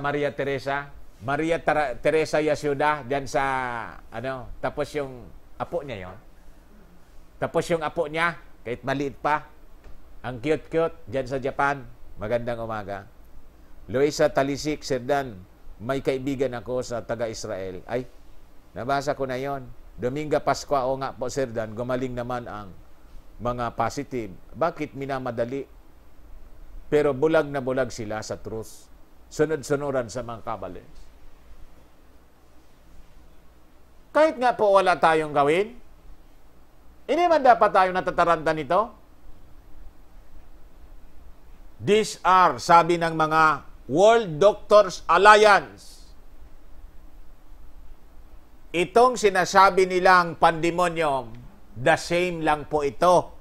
Maria Teresa Yashoda, diyan sa, tapos yung apo niya yon. Tapos yung apo niya, kahit maliit pa, ang cute-cute, diyan sa Japan. Magandang umaga. Luisa Talisik, Serdan, may kaibigan ako sa taga-Israel. Ay, nabasa ko na yon. Dominga Paskwa, o nga po, Serdan, gumaling naman ang mga positive. Bakit minamadali? Pero bulag na bulag sila sa truth. Sunod-sunuran sa mga kabalins. Kahit nga po wala tayong gawin, hindi man dapat tayo natataranta nito. These are, sabi ng mga World Doctors Alliance, itong sinasabi nilang pandemonium, the same lang po ito.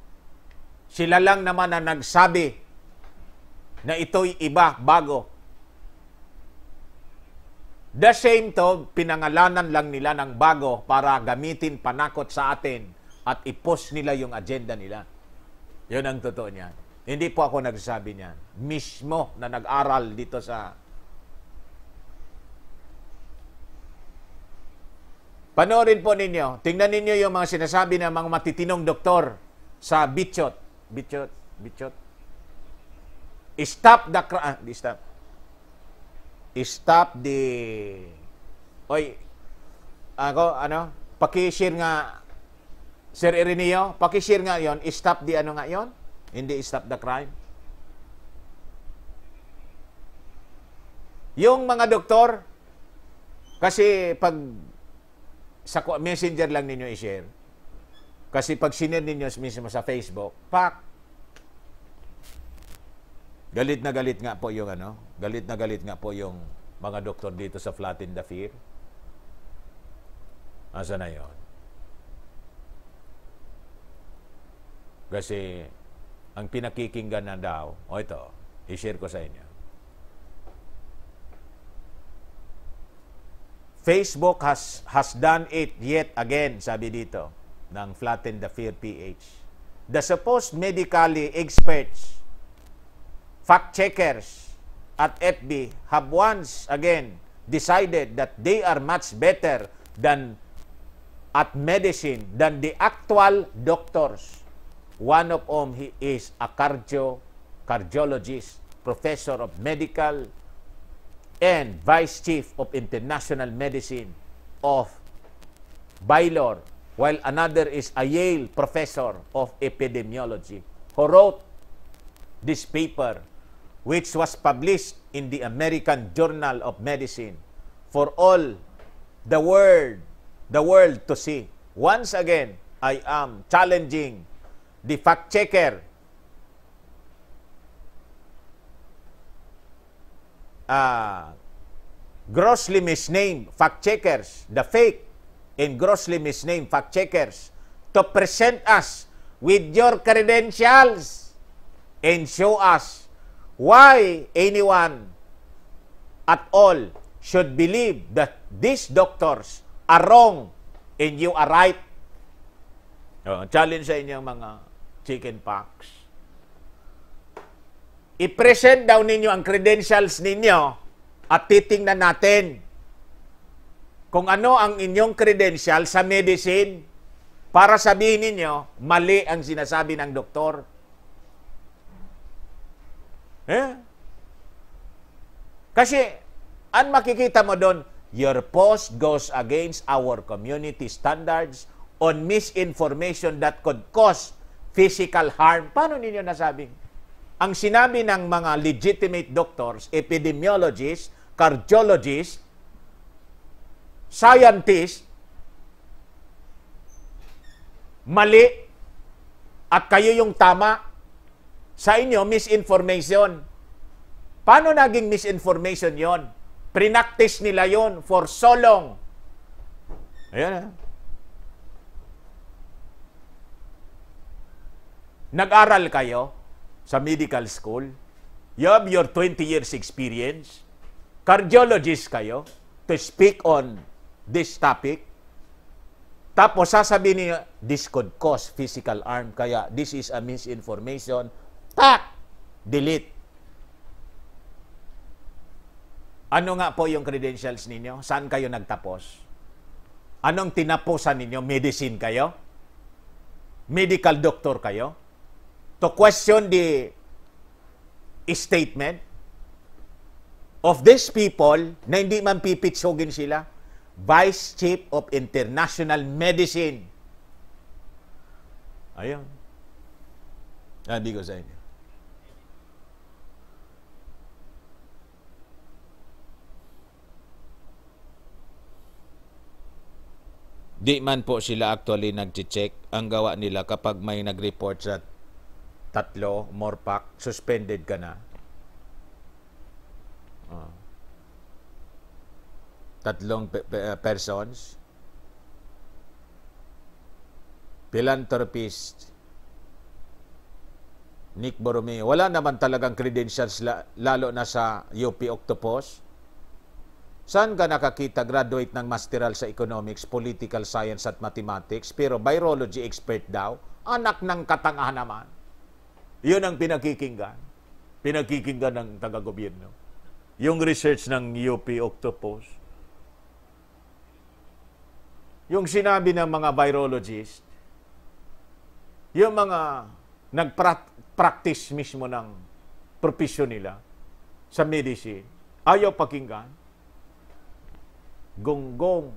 Sila lang naman na nagsabi na ito'y iba, bago. The same to, pinangalanan lang nila ng bago para gamitin panakot sa atin at i-post nila yung agenda nila. Yun ang totoo niyan. Hindi po ako nagsasabi niyan. Mismo na nag-aral dito sa... Panoorin po ninyo. Tingnan ninyo yung mga sinasabi ng mga matitinong doktor sa Bichot. Stop the... Oy, paki-share nga, Sir Ireneo, paki-share nga yon. Stop the nga yon? Hindi stop the crime. Yung mga doktor, kasi pag sa messenger lang ninyo i-share, kasi pag sinare ninyo mismo sa Facebook, galit na galit nga po yung galit nga po yung mga doktor dito sa Flatten the Fear. Asa na yon? Kasi ang pinakikinggan na daw, ito, i-share ko sa inyo. Facebook has done it yet again, sabi dito, ng Flatten the Fear PH. The supposed medically experts, fact-checkers at FB have once again decided that they are much better than at medicine than the actual doctors. One of whom he is a cardiologist, professor of medical, and vice chief of international medicine of Baylor, while another is a Yale professor of epidemiology, who wrote this paper, which was published in the American Journal of Medicine for all the world to see. Once again, I am challenging the fact-checker, grossly misnamed fact-checkers, the fake and grossly misnamed fact-checkers, to present us with your credentials and show us why anyone at all should believe that these doctors are wrong and you are right. Challenge sa inyong mga chicken pox. I-present daw ninyo ang credentials ninyo at titingnan natin kung ano ang inyong credential sa medicine para sabihin ninyo mali ang sinasabi ng doktor. Kasi ang makikita mo doon, your post goes against our community standards on misinformation that could cause physical harm. Paano ninyo nasabing? Ang sinabi ng mga legitimate doctors, epidemiologists, cardiologists, scientists, mali at kayo yung tama. Sa inyo, misinformation. Paano naging misinformation yon? Prinactice nila yon for so long. Ayan. Nag-aral kayo sa medical school. You have your 20 years experience. Cardiologist kayo to speak on this topic. Tapos sasabihin niyo, this could cause physical harm. Kaya this is a misinformation. Tak! Delete. Ano nga po yung credentials ninyo? Saan kayo nagtapos? Anong tinapusan ninyo? Medicine kayo? Medical doctor kayo? To question the statement of these people na hindi man pipitsugin sila, Vice Chief of International Medicine. Ayun. Hindi ko sa inyo. Di man po sila actually nag-check. Ang gawa nila kapag may nag-report sa 3, MORPAC, suspended ka na. 3 persons. Philanthropist Nick Borromeo. Wala naman talagang credentials lalo na sa UP Octopus. Saan ka nakakita graduate ng masteral sa economics, political science at mathematics, pero virology expert daw? Anak ng katangahan naman. Yun ang pinakikinggan. Pinakikinggan ng taga-gobyerno. Yung research ng UP Octopus. Yung sinabi ng mga virologist, yung mga nag-practice mismo ng profesyon nila sa medicine, ayaw pakinggan. Gonggong.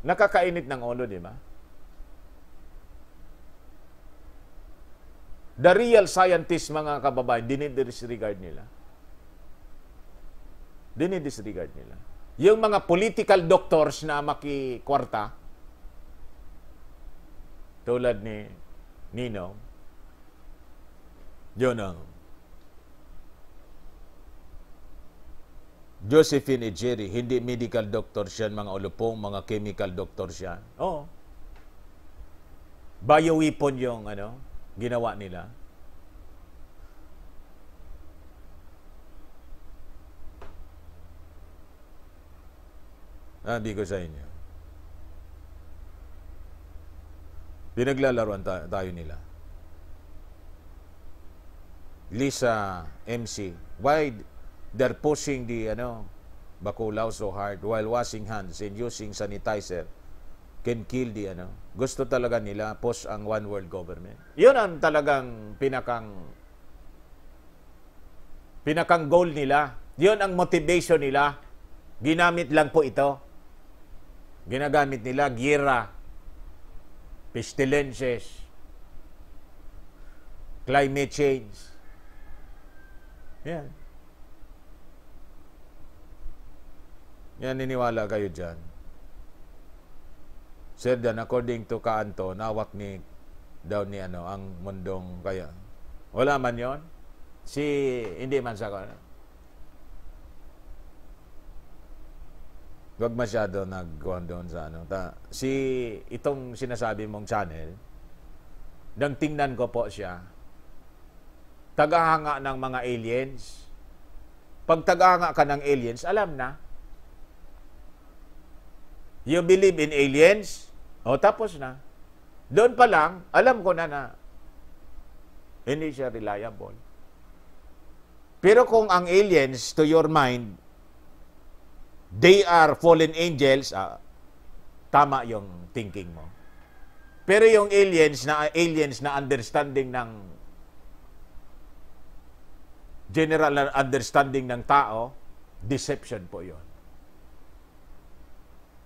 Nakakainit ng ulo, di ba? The real scientists, mga kababayan, dinidisregard nila. Dinidisregard nila. Yung mga political doctors na makikwarta, tulad ni Nino, yun ang Josephine Ejeri, hindi medical doctor siya, mga ulupong, mga chemical doctor siya. Oo. Bioweapon yung ginawa nila. Sabi ko sa inyo. Pinaglalaroan tayo nila. Lisa MC, why they're pushing the Baculaw so hard while washing hands and using sanitizer can kill the Gusto talaga nila push ang one world government. Yun ang talagang pinakang goal nila. Yun ang motivation nila. Ginamit lang po ito. Ginagamit nila gira, pestilences, climate change. Yan. Yan, niniwala kayo dyan. Sir Dan, according to Kaanto, nawak ni ang mundong kaya. Wala man yon. Hindi man sa Wag masyado nag-go doon sa itong sinasabi mong channel, nang tingnan ko po siya, tagahanga ng mga aliens. Pag tagahanga ka ng aliens, alam na. You believe in aliens? O, tapos na. Doon pa lang, alam ko na hindi siya reliable. Pero kung ang aliens, to your mind, they are fallen angels, tama yung thinking mo. Pero yung aliens na understanding ng general understanding ng tao, deception po yon.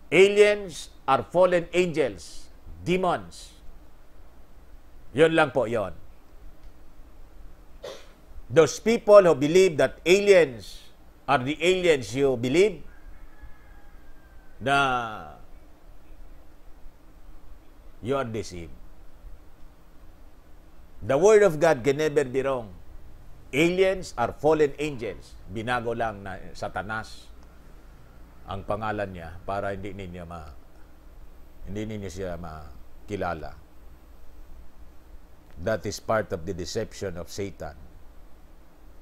Aliens are fallen angels, demons. Yon lang po yon. Those people who believe that aliens are the aliens you believe, na you are deceived. The Word of God can never be wrong. Aliens are fallen angels. Binago lang na Satanas ang pangalan niya para hindi ninyo siya kilala. That is part of the deception of Satan.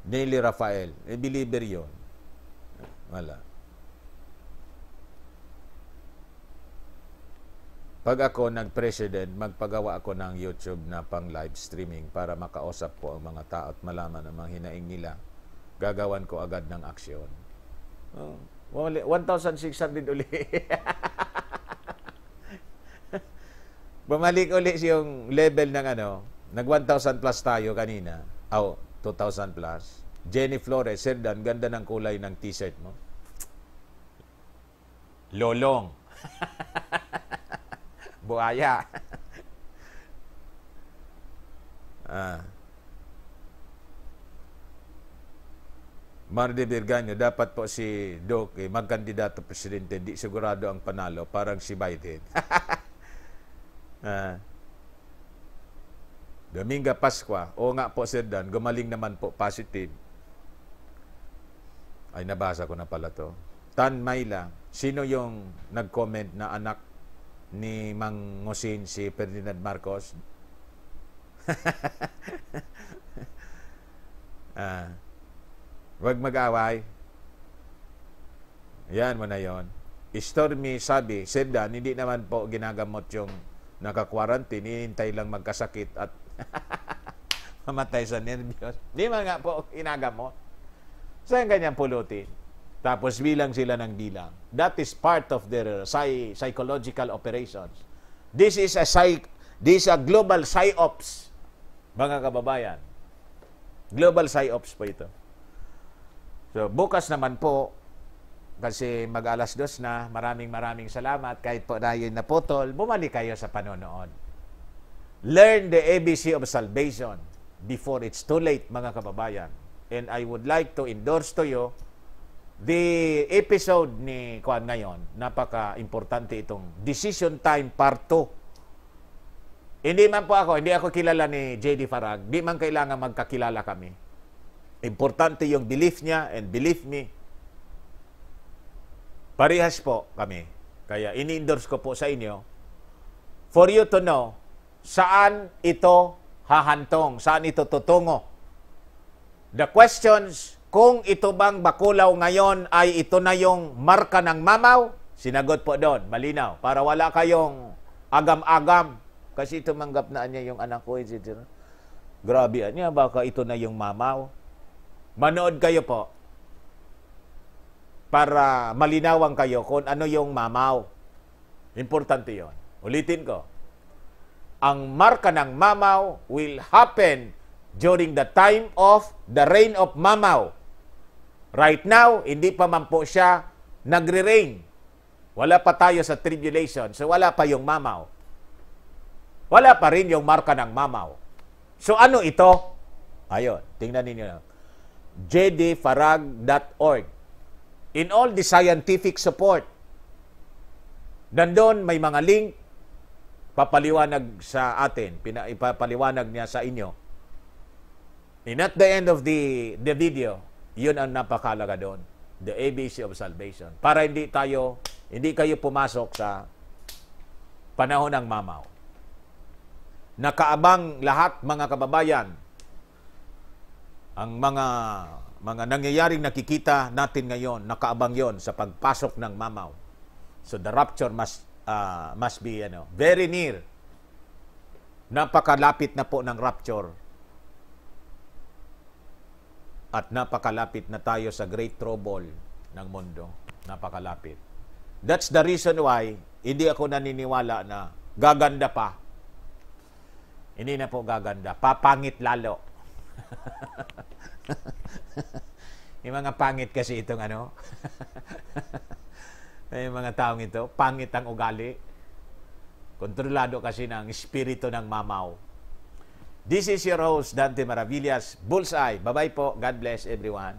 Nelly Rafael, believer yun. Wala. Pag ako nag-president, magpagawa ako ng YouTube na pang live streaming para makausap po ang mga tao at malaman ang mga hinaing nila. Gagawan ko agad ng aksyon. 1,600 uli. Bumalik ulit yung level ng nag 1,000 plus tayo kanina. 2,000 plus. Jenny Flores, Sir Dan, ganda ng kulay ng t-shirt mo. Lolong. Buhaya. Marde Virganyo, dapat po si Doc magkandidato presidente, hindi sigurado ang panalo, parang si Biden. Dominga Pascua, oo nga po Sir Dan, gumaling naman po, positive. Ay, nabasa ko na pala to. Tan Mayla, sino yung nag-comment na anak ni Mang Ngosin si Ferdinand Marcos? Huwag mag-away. Yan mo na yon. Stormy sabi, Sir Dan, hindi naman po ginagamot yung naka-quarantine, hinihintay lang magkasakit at mamatay sa nervyos. Di man nga po ginagamot. Saan ganyan pulutin? Tapos bilang sila ng bilang. That is part of their psychological operations. This is a global psyops, mga kababayan. Global psyops po ito. So, bukas naman po, kasi mag-alas 2 na, maraming salamat. Kahit po na yun naputol, bumalik kayo sa panonood. Learn the ABC of salvation before it's too late, mga kababayan. And I would like to endorse to you the episode ni Kuan ngayon. Napaka-importante itong Decision Time Part 2. Hindi ako kilala ni J.D. Farag. Di man kailangan magkakilala kami. Importante yung belief niya, and believe me, parehas po kami. Kaya ini-endorse ko po sa inyo for you to know saan ito hahantong, saan ito tutungo. The questions, kung ito bang bakulaw ngayon ay ito na yung marka ng mamaw, sinagot po doon, malinaw, para wala kayong agam-agam. Kasi tumanggap na niya yung anak ko, etc. Grabe niya, baka ito na yung mamaw. Manood kayo po para malinawan kayo kung ano yung mamaw. Importante yon. Ulitin ko. Ang marka ng mamaw will happen during the time of the reign of mamaw. Right now, hindi pa man po siya nagre-reign. Wala pa tayo sa tribulation, so wala pa yung mamaw. Wala pa rin yung marka ng mamaw. So ano ito? Ayun, tingnan ninyo lang. jdfarag.org. In all the scientific support, nandun may mga link, papaliwanag sa atin, ipapaliwanag niya sa inyo. And at the end of the video, yun ang napakalaga doon. The ABC of salvation. Para hindi kayo pumasok sa panahon ng mamaw. Nakaabang lahat, mga kababayan, ang mga nangyayaring nakikita natin ngayon, nakaabang yon sa pagpasok ng mamaw. So the rapture must be very near. Napakalapit na po ng rapture. At napakalapit na tayo sa great trouble ng mundo. Napakalapit. That's the reason why hindi ako naniniwala na gaganda pa. Hindi na po gaganda. Papangit lalo. Yung mga pangit kasi itong yung mga taong ito, pangit ang ugali. Kontrolado kasi ng espiritu ng mamaw. This is your host, Dante Maravillas, Bullseye. Bye-bye po. God bless everyone.